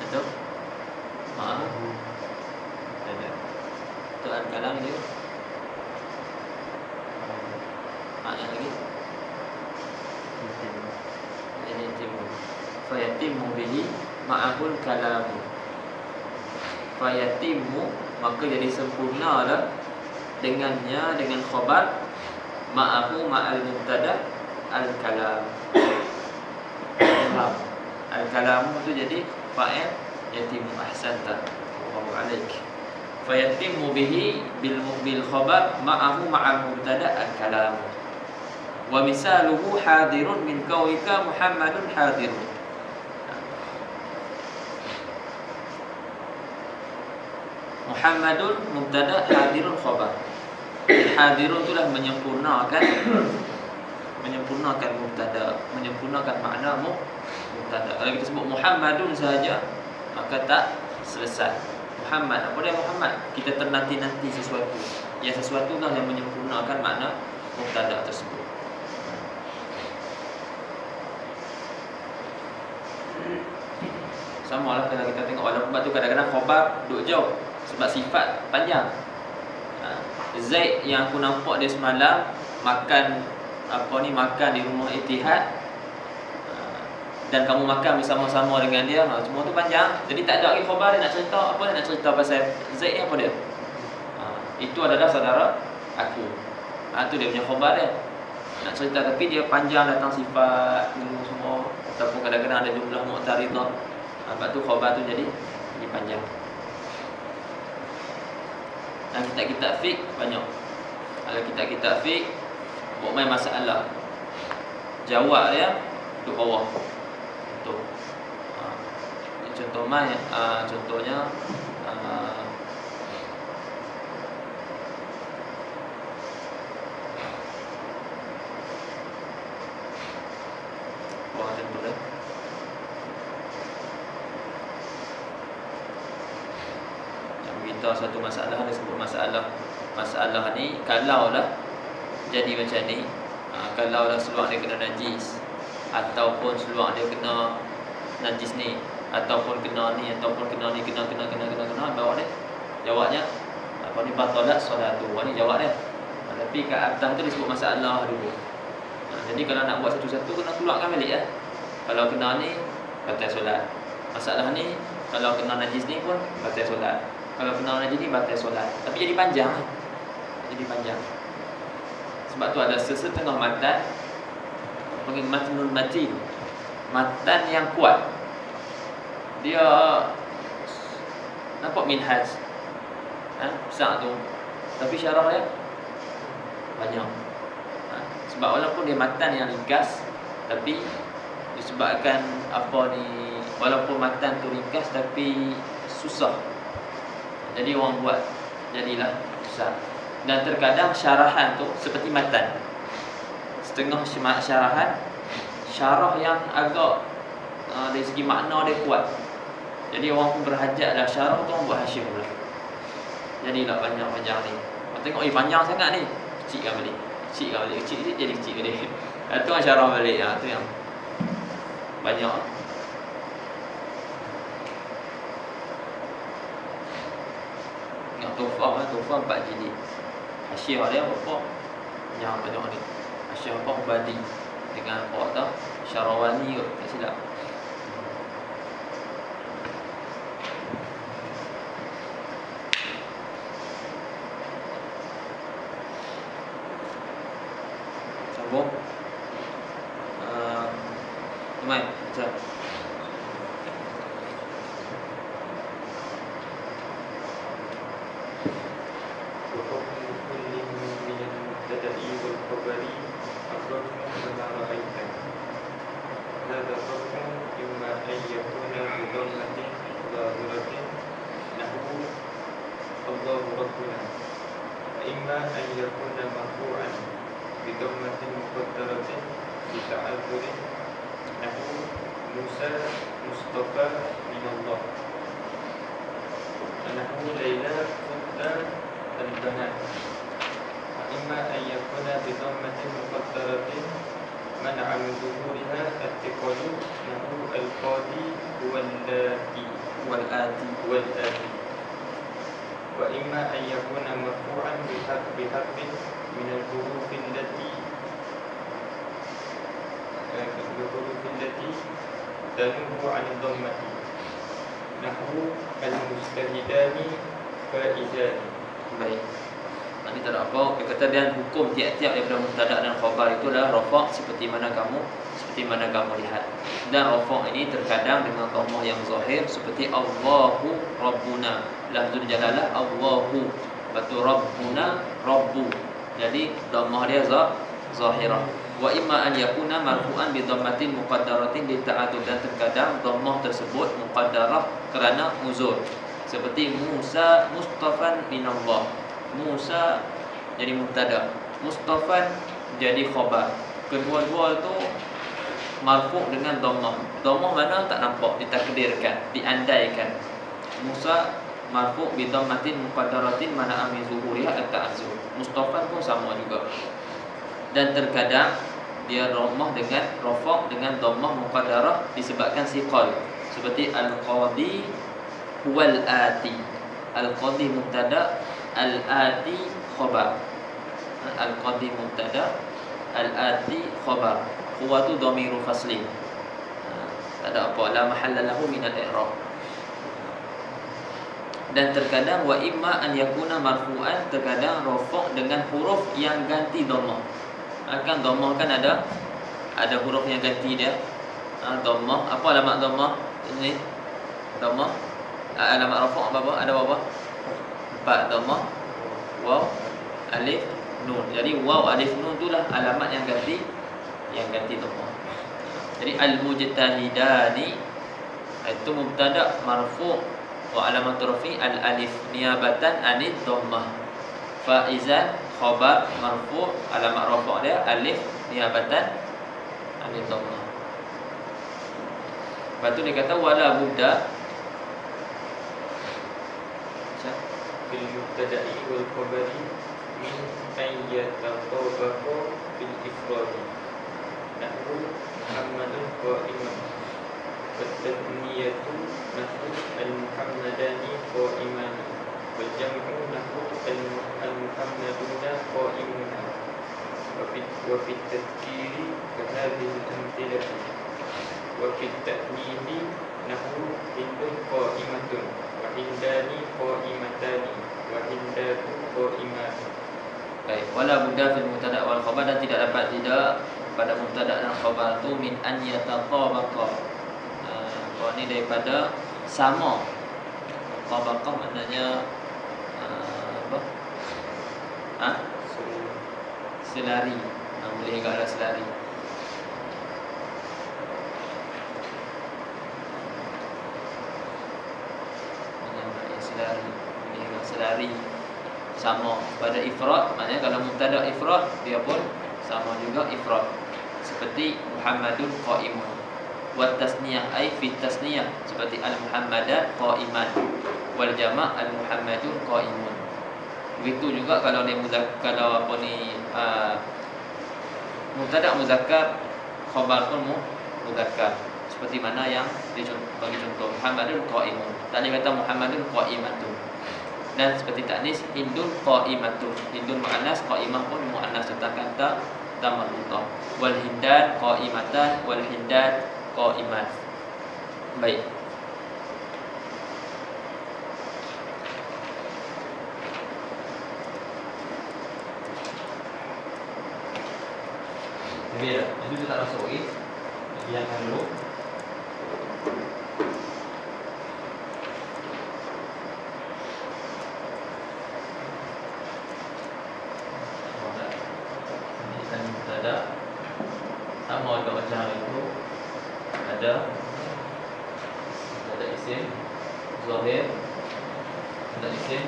S1: Itu ma'ahu mubtada. Itu al-kalam dia. Yang lagi yatimu. Fayatimu bihi ma'ahul kalamu. Fayatimu, maka jadi sempurnalah dengannya, dengan khabar ma'ahu ma'al mubtada al-kalam. Al-kalam itu jadi fa'il yatimu. Ahsanta, Allahu alaik. Fayatimu bihi bil khabar ma'ahu ma'al mubtada al-kalam. Wa misaluhu hadirun min qawlika Muhammadun hadirun. Muhammadun mubtada, hadirun khabar. Hadirun itulah menyempurnakan mubtada, menyempurnakan makna mubtada. Kalau kita sebut Muhammadun saja, maka tak selesai. Muhammad, apa dia Muhammad? Kita ternanti-nanti sesuatu. Yang sesuatu lah yang menyempurnakan makna mubtada tersebut. Sama lah kalau kita tengok walaupun tu kadang-kadang khabar duduk jauh sebab sifat panjang. Zaid yang aku nampak dia semalam makan makan di rumah Ittihad, dan kamu makan bersama-sama dengan dia, semua tu panjang. Jadi tak ada lagi khabar dia nak cerita apa, dia nak cerita pasal Zaid ni apa dia. Itu adalah saudara aku. Tu dia punya khabar dia. Nak cerita tapi dia panjang, datang sifat dulu semua, ataupun kadang-kadang ada jumlah mu'taridah. Sebab tu khabar tu jadi panjang. Dan kitab-kitab fiqh banyak. Kalau kitab-kitab fiqh buat main masalah, jawab dia duduk bawah. Betul. Contoh main, contohnya contoh dia. Kita satu masalah, ada sebut masalah ni kalau lah jadi macam ni, kalau lah seluar dia kena najis, ataupun seluar dia kena najis ni, ataupun kena ni, ataupun kena ni, kena bawa dia jawabnya batalat solat tu. Ni jawab dia. Tapi kat atas tu disebut masalah dulu. Jadi kalau nak buat satu-satu kena keluarkan balik lah. Kalau kena ni batal solat, masalah ni kalau kena najis ni pun batal solat, kalau kena najis ni batal solat. Tapi jadi panjang. Sebab tu ada sesetengah matan panggil matnul matin, matan yang kuat. Dia nampak minhaj besar tu, tapi syarah dia banyak. Sebab walaupun dia matan yang ringkas, tapi disebabkan walaupun matan tu ringkas tapi susah, jadi orang buat jadilah besar. Dan terkadang syarahan tu seperti matan, setengah syarah yang agak dari segi makna dia kuat, jadi orang pun berhajatlah syarah tu orang buat hasyim pula. Jadilah panjang-panjang ni. Tengok panjang sangat ni, kecilkan balik, kecil jadi kecil balik. Itu yang syarah balik, tu yang banyak. Ingat Tufah 4 jilid. Hasyiah dia berapa? Banyak ni. Hasyiah Ubadi dengan Syarawani kot, tak silap. Sambung. Mai, baca. والآتي.
S2: والآتي. وإما أن يكون مرفوعا بحرف من الحروف التي تنوب عن الضمة نحو المجتهدان فائزان.
S1: Baik. Nanti tak ada apa. Dia kata dan hukum tiap-tiap daripada mubtada dan khabar itu adalah rafa' seperti mana kamu lihat. Dan rafa' ini terkadang dengan dhammah yang zahir seperti Allahu Rabbuna. Lafzul jalalah Allahu, batu Rabbuna Rabbu. Jadi dhammah dia zahirah. Wa imma an yakuna marfu'an bi dhammatin muqaddaratin li ta'addud, dan terkadang dhammah tersebut muqaddarah kerana uzur. Seperti Musa mustafan minallah. Musa jadi mubtada, mustafan jadi khabar. Kedua-dua itu marfu' dengan dhammah. Dhammah mana tak nampak, ditakdirkan, diandaikan. Musa marfu' bi dhammatin muqaddaratin mana min zuhuriha at-ta'azzur. Mustafan pun sama juga. Dan terkadang dia dhammah dengan rafa' dengan dhammah muqaddarah disebabkan siqal. Seperti al-qadi wal ati. Al-qadi mubtada, al-ati khabar. Al-qadi mubtada, al-ati khabar. Huwa tu dhamiru fasli. Tak ada apa, la mahalla lahu min al-i'rab. Dan terkadang wa imma an yakuna marfu'an, terkadang rafa' dengan huruf yang ganti dhammah. Kan dhammah kan ada huruf yang ganti dia. Dhammah, apa alamat dhammah? Ini dhammah. Alamat rafa' apa? Ada apa? 4 dhammah, waw, alif, nun. Jadi waw, alif, nun itulah alamat yang ganti dhammah. Jadi al-mujtahidani itu mubtada marfu' wa alamat rafi' al-alif niyabatan anid dhammah. Faizan khabar marfu' alamat rafa' dia alif niyabatan anid dhammah. Lepas tu dia kata wala budda
S2: bil mubtada'i wal khabari min an yatatabaqu bil ifradi nahwu Muhammadun qa'iman wa tasniyatu nahwu al-muhammadani qa'imani wal jam'u nahwu al-muhammaduna qa'imuna wa fi tadhkiri ka hadhihi al-amthilati wa fi ta'nidi nahwu hindun qa'imatun wa hindani qa'imatani wa hindatu qa'imatu.
S1: Baik, wala budda fil mubtada wal khabar, dan tidak dapat tidak pada mubtada dan khabar tu min an yatatabaqa. Ini daripada sama. Tabaqah maknanya apa? Selari. Boleh juga ada selari. Selari sama pada ifrad, maknanya kalau mubtada ifrad dia pun sama juga ifrad. Seperti Muhammadun qa'imun. Wa tasniyah ai fi tasniyah seperti al-muhammadan qa'iman. Wal jama' al-muhammadun qa'imun. Begitu juga kalau dia kalau apa ni mubtada muzakkar, khabar pun muzakkar. Seperti mana yang bagi contoh Muhammadun qa'imun. Tak boleh kata Muhammadun qa'imatun. Dan seperti taknis hindun qa'imatun. Hindun muannas, qa'imah pun muannas, letakkan ta marbuthah. Wal hindan qa'imatan, wal hindan qa'imat. Baik. Jadi itu kita masuk lagi. Yang dulu. Sama juga macam itu, ada isim zahir, ada isim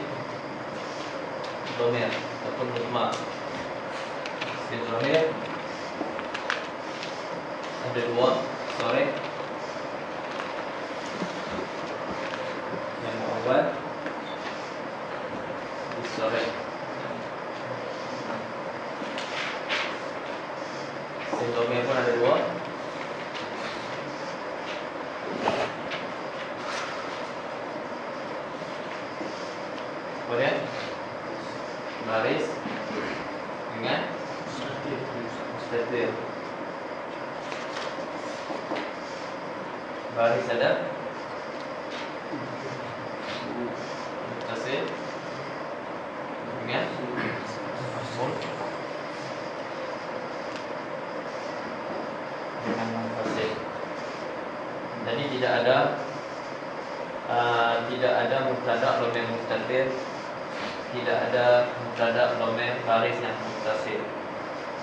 S1: dhamir ataupun mudmar. Isim zahir ada dua, sore yang awal di sore. Simptomnya pun ada 2. Apa dia? Baris dengan mustatir. Baris ada muttasil dengan munfasil. Dengan munfasil. Jadi tidak ada mubtada dhamir mustatir, tidak ada mubtada dhamir baris yang muttasil.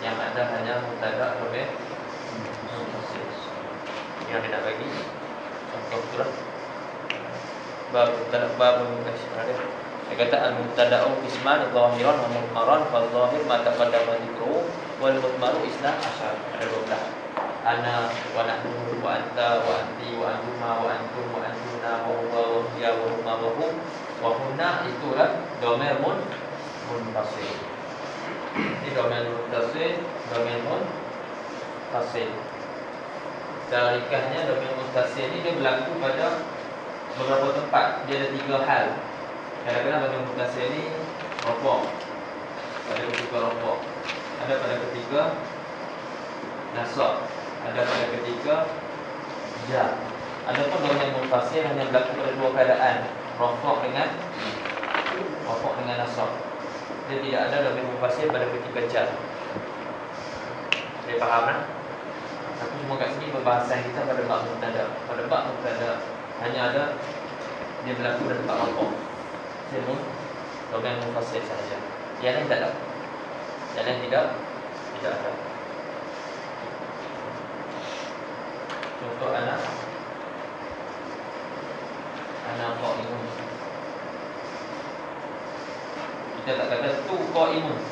S1: Yang ada hanya mubtada dhamir munfasil. Yang tidak bagi contoh surah bab mubtada. Dia kata al-mubtada'u qisman dhahiran wa mudmaran, fa dhahir ma taqaddama dzikruhu wal mudmaru isna asyar. Ada 12. Ana wa nahnu wa anta wa anti wa antuma wa antum wa antuna wa huwa wa hiya wa huma wa hum wa hunna, itulah dhamir munfasil. Ini dhamir muttasil, dhamir munfasil. Tarikahnya dhamir muttasil ini dia berlaku pada beberapa tempat. Dia ada 3 hal. Kadang-kadang dhamir muttasil ini rafa', pada ketika rafa', ada pada ketika nasab, ada pada ketika jar. Adapun dhamir munfasil hanya berlaku pada 2 keadaan, rafa' dengan nasab. Dia tidak ada dhamir munfasil pada ketika jar. Saya faham kan? Aku cuma kat sini perbahasan kita pada bab mubtada. Pada bab mubtada hanya ada dia berlaku pada tempat rafa'. Semua dhamir munfasil sahaja. Yang lain tak ada. Yang lain tidak ada. Contoh anak qaimun. Kita tak kata tu qaimun.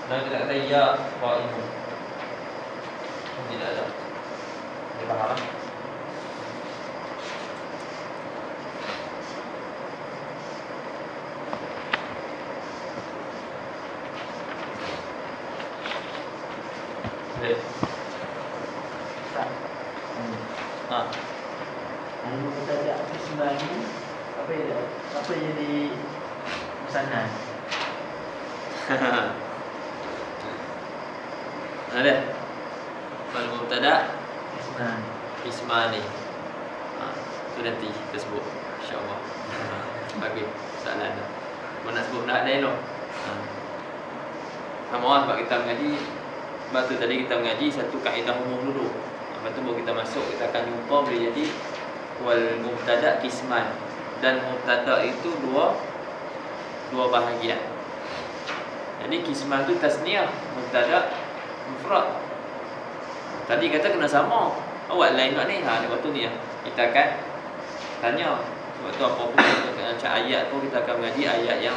S1: Dan kita kata ya qaimun. Tidak ada. Dia faham? Boleh.
S3: Mubtada qisman ni apa yang jadi pesanan?
S1: Ada. Kalau mubtada
S3: Qisman.
S1: qismani. Itu nanti kita sebut insya-Allah. Bagi soalan dah. Kau nak sebut nak lain tu. Sama sebab kita mengaji. Sebab tu tadi kita mengaji satu kaedah umum dulu. Lepas tu baru kita masuk, kita akan jumpa boleh jadi wal mubtada qisman. Dan mubtada itu dua bahagian. Jadi qisman tu tasniah, mubtada mufrad. Tadi kata kena sama. Awak lain tak ni? Waktu ni kita akan tanya. Sebab tu apa pun macam ayat tu kita akan mengaji ayat yang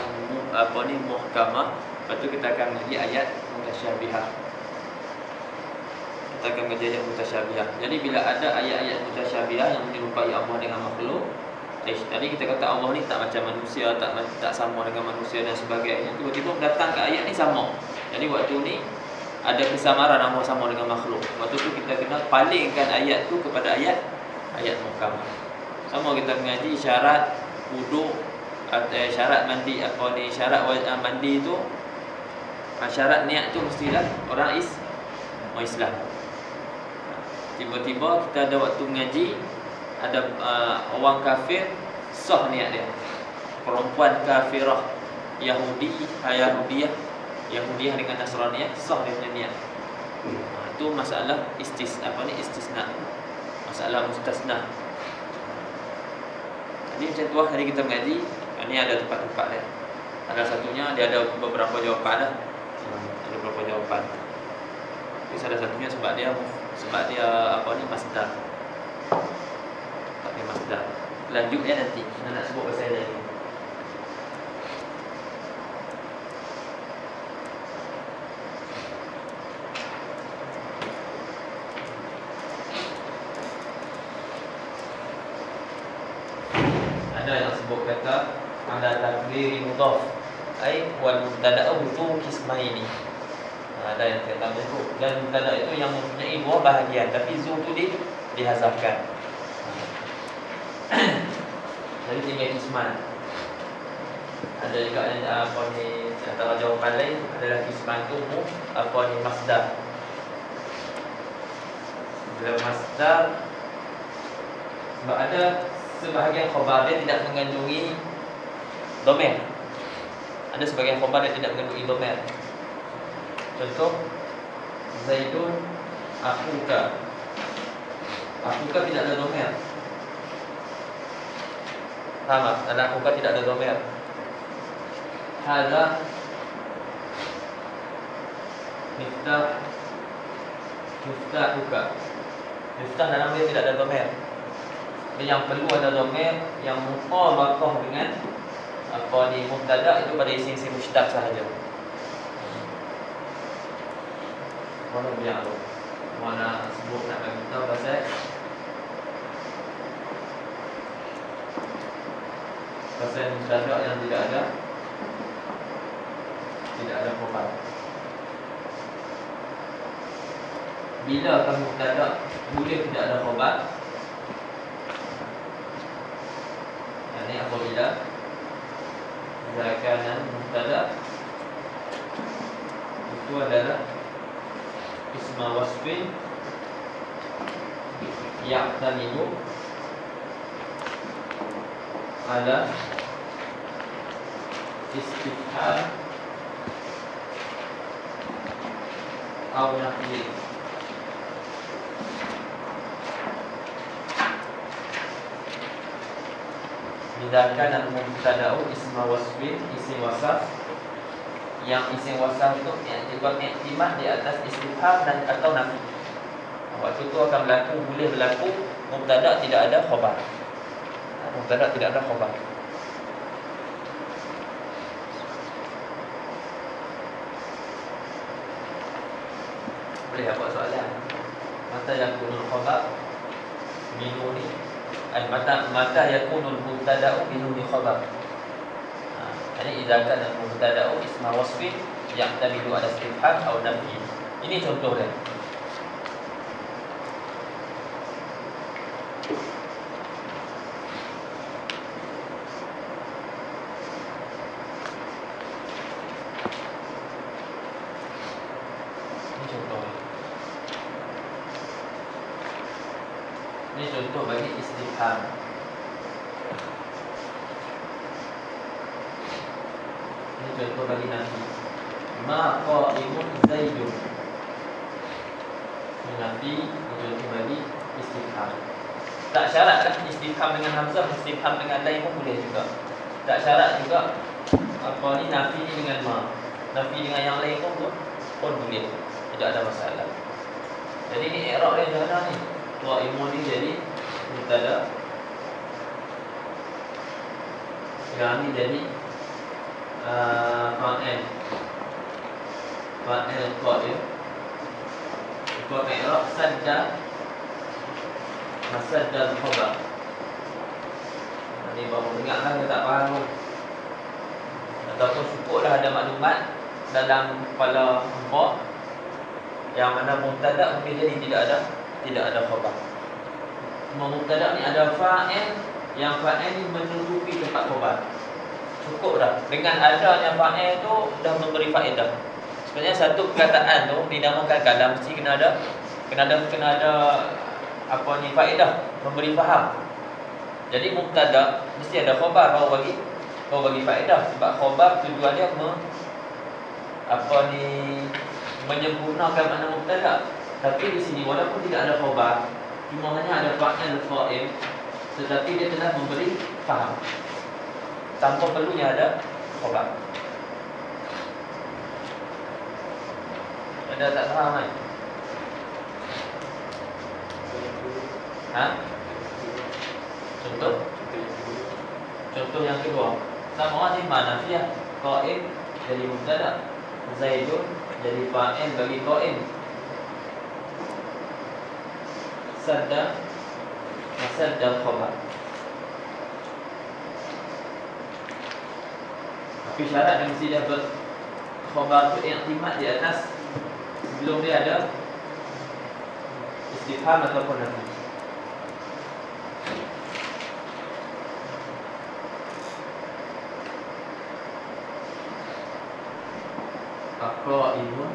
S1: muhkamah. Lepas tu kita akan mengaji ayat mutasyabihah. Kita akan mengaji ayat mutasyabihah. Jadi bila ada ayat-ayat mutasyabihah yang menyerupai Allah dengan makhluk, tadi kita kata Allah ni tak macam manusia, tak sama dengan manusia dan sebagainya. Tiba-tiba datang ke ayat ni sama. Jadi waktu ni ada kesamaran Allah sama dengan makhluk. Waktu tu kita kena palingkan ayat tu kepada ayat muhkamah. Sama kita mengaji syarat wuduk, syarat mandi syarat mandi tu, syarat niat tu mestilah orang Islam. Tiba-tiba kita ada waktu mengaji ada orang kafir sah niat dia. Perempuan kafirah Yahudiyah dengan Nasraniyah sah dia punya niat. Itu masalah istisna. Masalah mustasna. Jadi macam tu hari kita mengaji, ini ada tempat-tempat dia. Ada satunya dia ada beberapa jawapan dah. Ada beberapa jawapan. Tapi salah satunya sebab dia masdar. Sebab dia masdar. Lanjutnya nanti kita nak sebut pasal dia. Ada yang sebut kata ala takdiri mudhaf ai wal mubtada'u tu qismaini. Ada yang kata itu dan mubtada itu yang mempunyai 2 bahagian tapi zu tu dihazafkan. Jadi tinggal qisman. Ada juga yang apa ni, antara jawapan lain adalah kisman tu apa ni masdar. Bila masdar, sebab ada sebahagian khabar dia tidak mengandungi dhamir. Ada sebahagian khabar dia tidak mengandungi dhamir. Contoh, Zaidun akhuka. Akhuka tidak ada dhamir. Sama, dan akhuka tidak ada dhamir. Hadza miftah, miftahuka. Miftah dalam dia tidak ada dhamir. Yang perlu ada dhamir yang mutabaqah dengan apa ni mubtada itu pada isim-isim mushtaq sahaja. Mana biar tu? Mana sebut nak bagi tahu pasal mubtada yang tidak ada khabar. Bila kan mubtada boleh tidak ada khabar? Ini apabila zakana mubtada itu adalah isma wasfin ya'tamidu ala istifham atau nafyi. Bidalkan al-mubtada'u isma wasfin, isim wasaf. Yang isim wasaf itu i'timad di atas istifham dan atau nafi. Waktu itu akan boleh berlaku mubtada' tidak ada khabar. Mubtada' tidak ada khabar. Boleh buat soalan. Mata yakunul khabar binuni mata yakunul mubtada'u binuni khabar. Jadi idza kana mubtada'u isma wasfin ya'tamidu ala istifham atau nafi. Ini contoh dia. Ini contoh bagi istifham. Ini contoh bagi nafi. Ma qa'imun Zaidun. Ini nafi, ini contoh bagi istifham. Tak syarat kan istifham dengan hamzah, istifham dengan lain pun boleh juga. Tak syarat juga apa ni nafi ni dengan ma. Nafi dengan yang lain pun boleh. Tidak ada masalah. Jadi ni i'rab dia macam mana ni? Qa'imun ni jadi mubtada. Yang ni jadi fa'il. Fa'il qa'im. Ikut i'rab sadda masadda al-khabar. Ni baru dengarlah dia tak faham pun. Ataupun cukuplah ada maklumat dalam kepala hangpa yang mana mubtada mungkin jadi tidak ada khabar. Mubtada ni ada fa'il, yang fa'il ni menutupi tempat khabar. Cukup dah. Dengan adanya fa'il tu dah memberi faedah. Sebenarnya satu perkataan tu dinamakan kalam mesti kena ada apa ni faedah, memberi faham. Jadi mubtada mesti ada khabar baru bagi faedah, sebab khabar tujuan dia menyempurnakan makna mubtada. Tapi di sini walaupun tidak ada khabar, cuma hanya ada fa'il qa'im, tetapi dia telah memberi faham tanpa perlunya ada khabar. Ada tak faham kan? Contoh yang kedua. Sama ni mana dia? Qa'im jadi mubtada, Zaidun jadi fa'il bagi qa'im. Sadda masadda al-khabar. Tapi syarat dia mesti dia khabar tu i'timad di atas sebelum dia ada istifham ataupun nafi. Aqaimun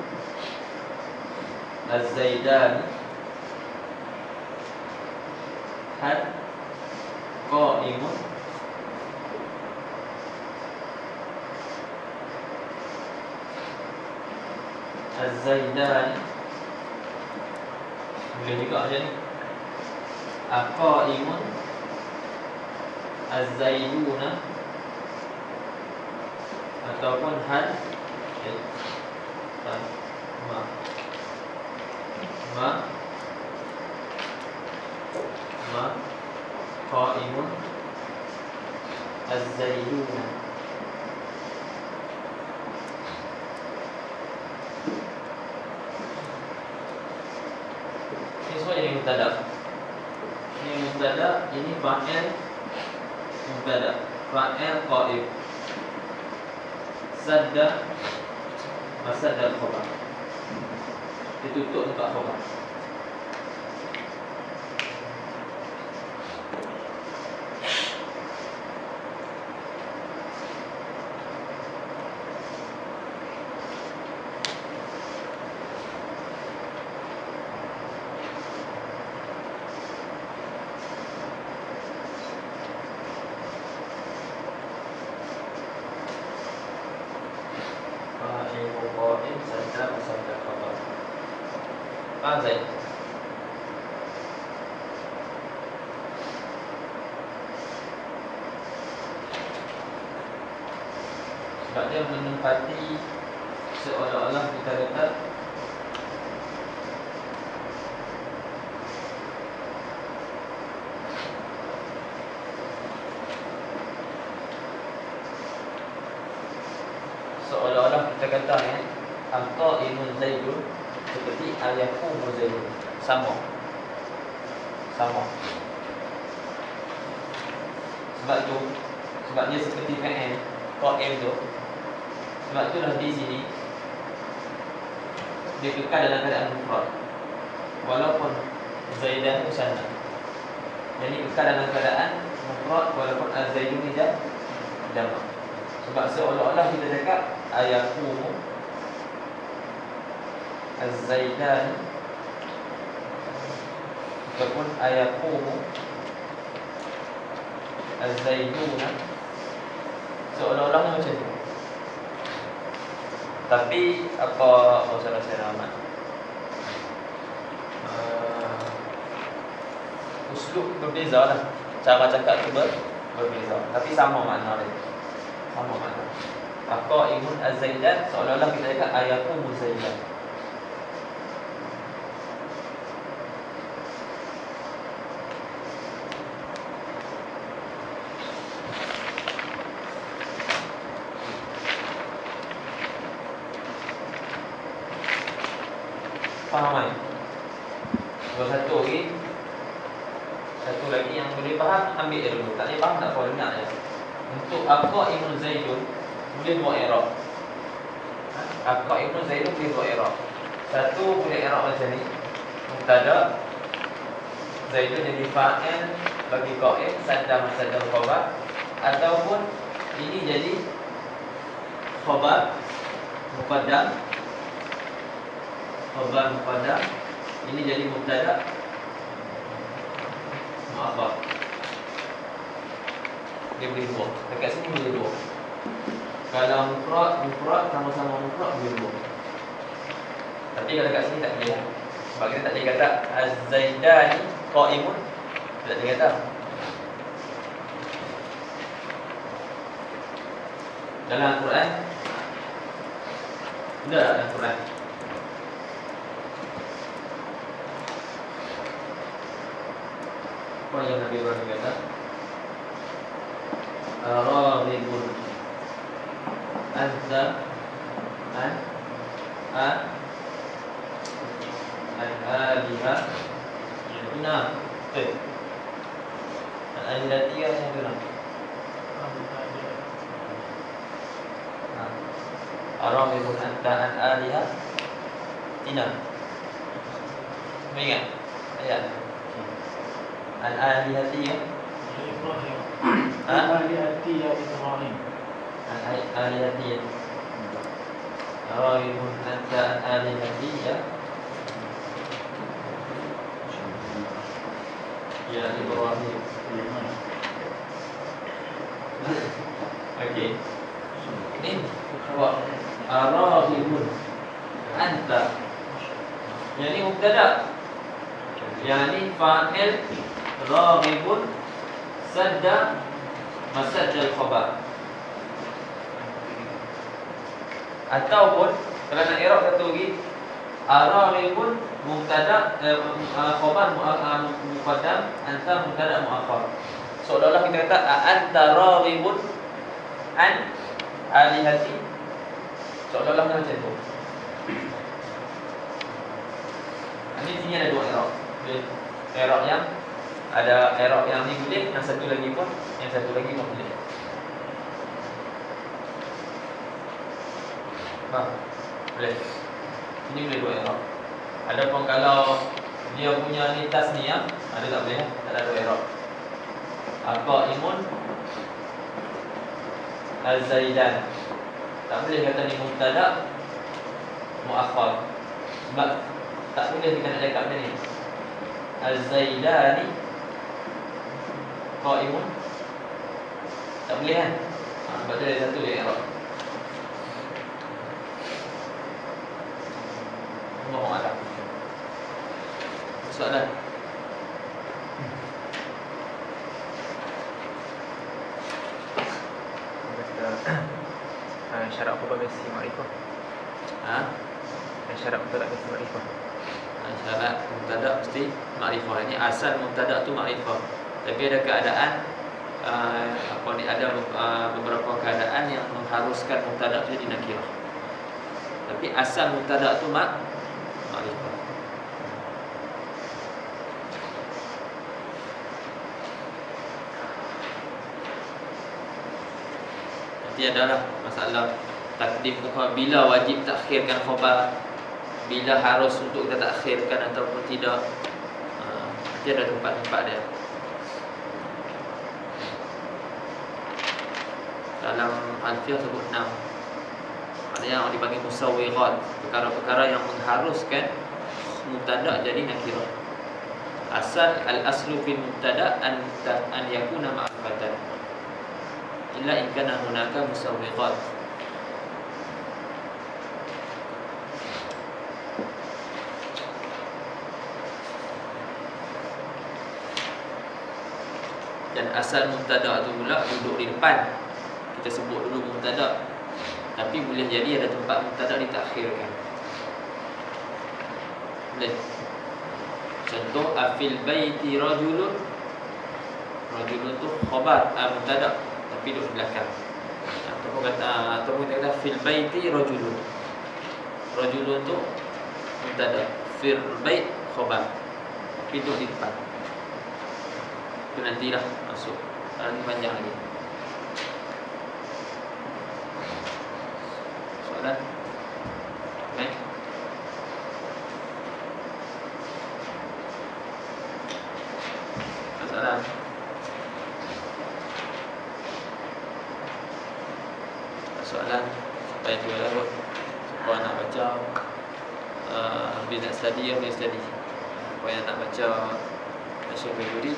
S1: Az-Zaidani Hal Qaimun Az-Zaidani. Boleh juga macam ni. Aqaimun Az-Zaiduna ataupun hal ma qaimun Az-Zaiduna. Ini semua jadi mubtada. Ini mubtada, ini fa'il mubtada. Fa'il qaim. Sadda masadda al-khabar. Ditutup tempat khabar. Zaid. Sebab dia menempati seolah-olah kita kata seolah-olah kita kata ya, Al-Qaimun Zaidun seperti Al-Yaqumu Zaidun. Sama. Sebab tu, sebab dia seperti fa'il qaim tu. Sebab tu dah di sini dia kekal dalam keadaan mufrad. Walaupun Zaidan musanna. Jadi kekal dalam keadaan mufrad walaupun Az-Zaidun ni jamak. Sebab seolah-olah kita cakap Al-Yaqumu Az-Zaidan ataupun Ayaqumu Az-Zaiduna, seolah-olah macam tu. Tapi apa masalah saya Rahmat, uslub berbeza lah, cara cakap tu berbeza, tapi sama makna dia. Sama makna. Aqaimun Az-Zaidan, seolah-olah kita cakap Ayaqumu Zaidan. Faham kan? Satu lagi yang boleh faham, ambil dia dulu. Tak boleh faham tak apa, dengar je. Untuk Aqaimun Zaidun boleh buat i'rab. Aqaimun Zaidun boleh buat i'rab. Satu boleh i'rab macam ni. Mubtada Zaidun jadi fa'il bagi qaim, sadda masadda khabar, ataupun ini jadi khabar muqaddam. Khabar muqaddam ini jadi mubtada mu'akhkhar. Dia boleh dua. Dekat sini boleh dua. Kalau mufrad sama-sama mufrad boleh dua. Tapi kalau dekat sini tak boleh. Sebab kita tak boleh kata Az-Zaidani qaimun. Tak boleh kata. Dalam Al-Quran ada dalam Al-Quran apa yang Nabi Ibrahim kata? Raghibun anta al-aliha. Benar. Betul. Al-alihatiyah yang benar. Raghibun anta al-aliha. Tina. Ingat ayat Al-alihatiyah
S3: Ibrahim. Al-alihatiyah Ibrahim.
S1: Al-alihatiyah Raghibun anta alihati ya. Ya Ibrahim. Okey. Ini wa raghibun anta. Yang ini mubtada. Yang ini fa'il raghibun sadda masajjal khabar. Ataupun kalau nak i'rab satu lagi, raghibun mubtada khabar muqaddam, anta mubtada muakhar. Seolah-olah kita kata anta raghibun an alihati. Seolah-olah macam tu. Ini sini ada dua i'rab. I'rab yang ada i'rab yang ni boleh, yang satu lagi pun boleh. Boleh. Ini boleh dua i'rab. Adapun kalau dia punya ni tasniyah, ada tak boleh? Tak ada dua i'rab. Qaimun Az-Zaidan. Tak boleh kata ni mubtada muakhar. Sebab tak boleh kita nak cakap macam ni. Az-Zaidani qaimun. Tak boleh kan? Sebab tu ada satu je i'rab. Allahu a'lam. Soalan.
S2: Syarat apa bagi ma'rifah? Syarat mubtada bagi ma'rifah.
S1: Syarat mubtada mesti ma'rifah. Ini asal mubtada tu ma'rifah. Tapi ada keadaan ada beberapa keadaan yang mengharuskan mubtada tu jadi nakirah. Tapi asal mubtada tu ma'rifah. Nanti adalah masalah takdim tu, bila wajib takhirkan khabar, bila harus untuk kita takhirkan ataupun tidak. Nanti ada tempat-tempat dia. Dalam Alfiyah sebut 6. Ada yang dipanggil musawwirat, perkara-perkara yang mengharuskan mubtada jadi nakirah. Asal al-aslu fil mubtada an yakuna ma'rifatan illa in kana hunaka musawwirat. Dan asal mubtada tu pula duduk di depan. Kita sebut dulu mubtada. Tapi boleh jadi ada tempat mubtada ditakhirkan. Boleh. Contoh afil baiti rajulun. Rajulun tu khabar mubtada tapi duduk di belakang. Ataupun kita kata fil baiti rajulun. Rajulun tu mubtada, fil bait khabar tapi duduk di depan. Itu nantilah masuk. Nanti panjang lagi. Soalan? Baik. Soalan? Soalan siapa yang juga larut, siapa nak baca bila nak study, boleh study. Siapa yang nak baca Syekh Biduri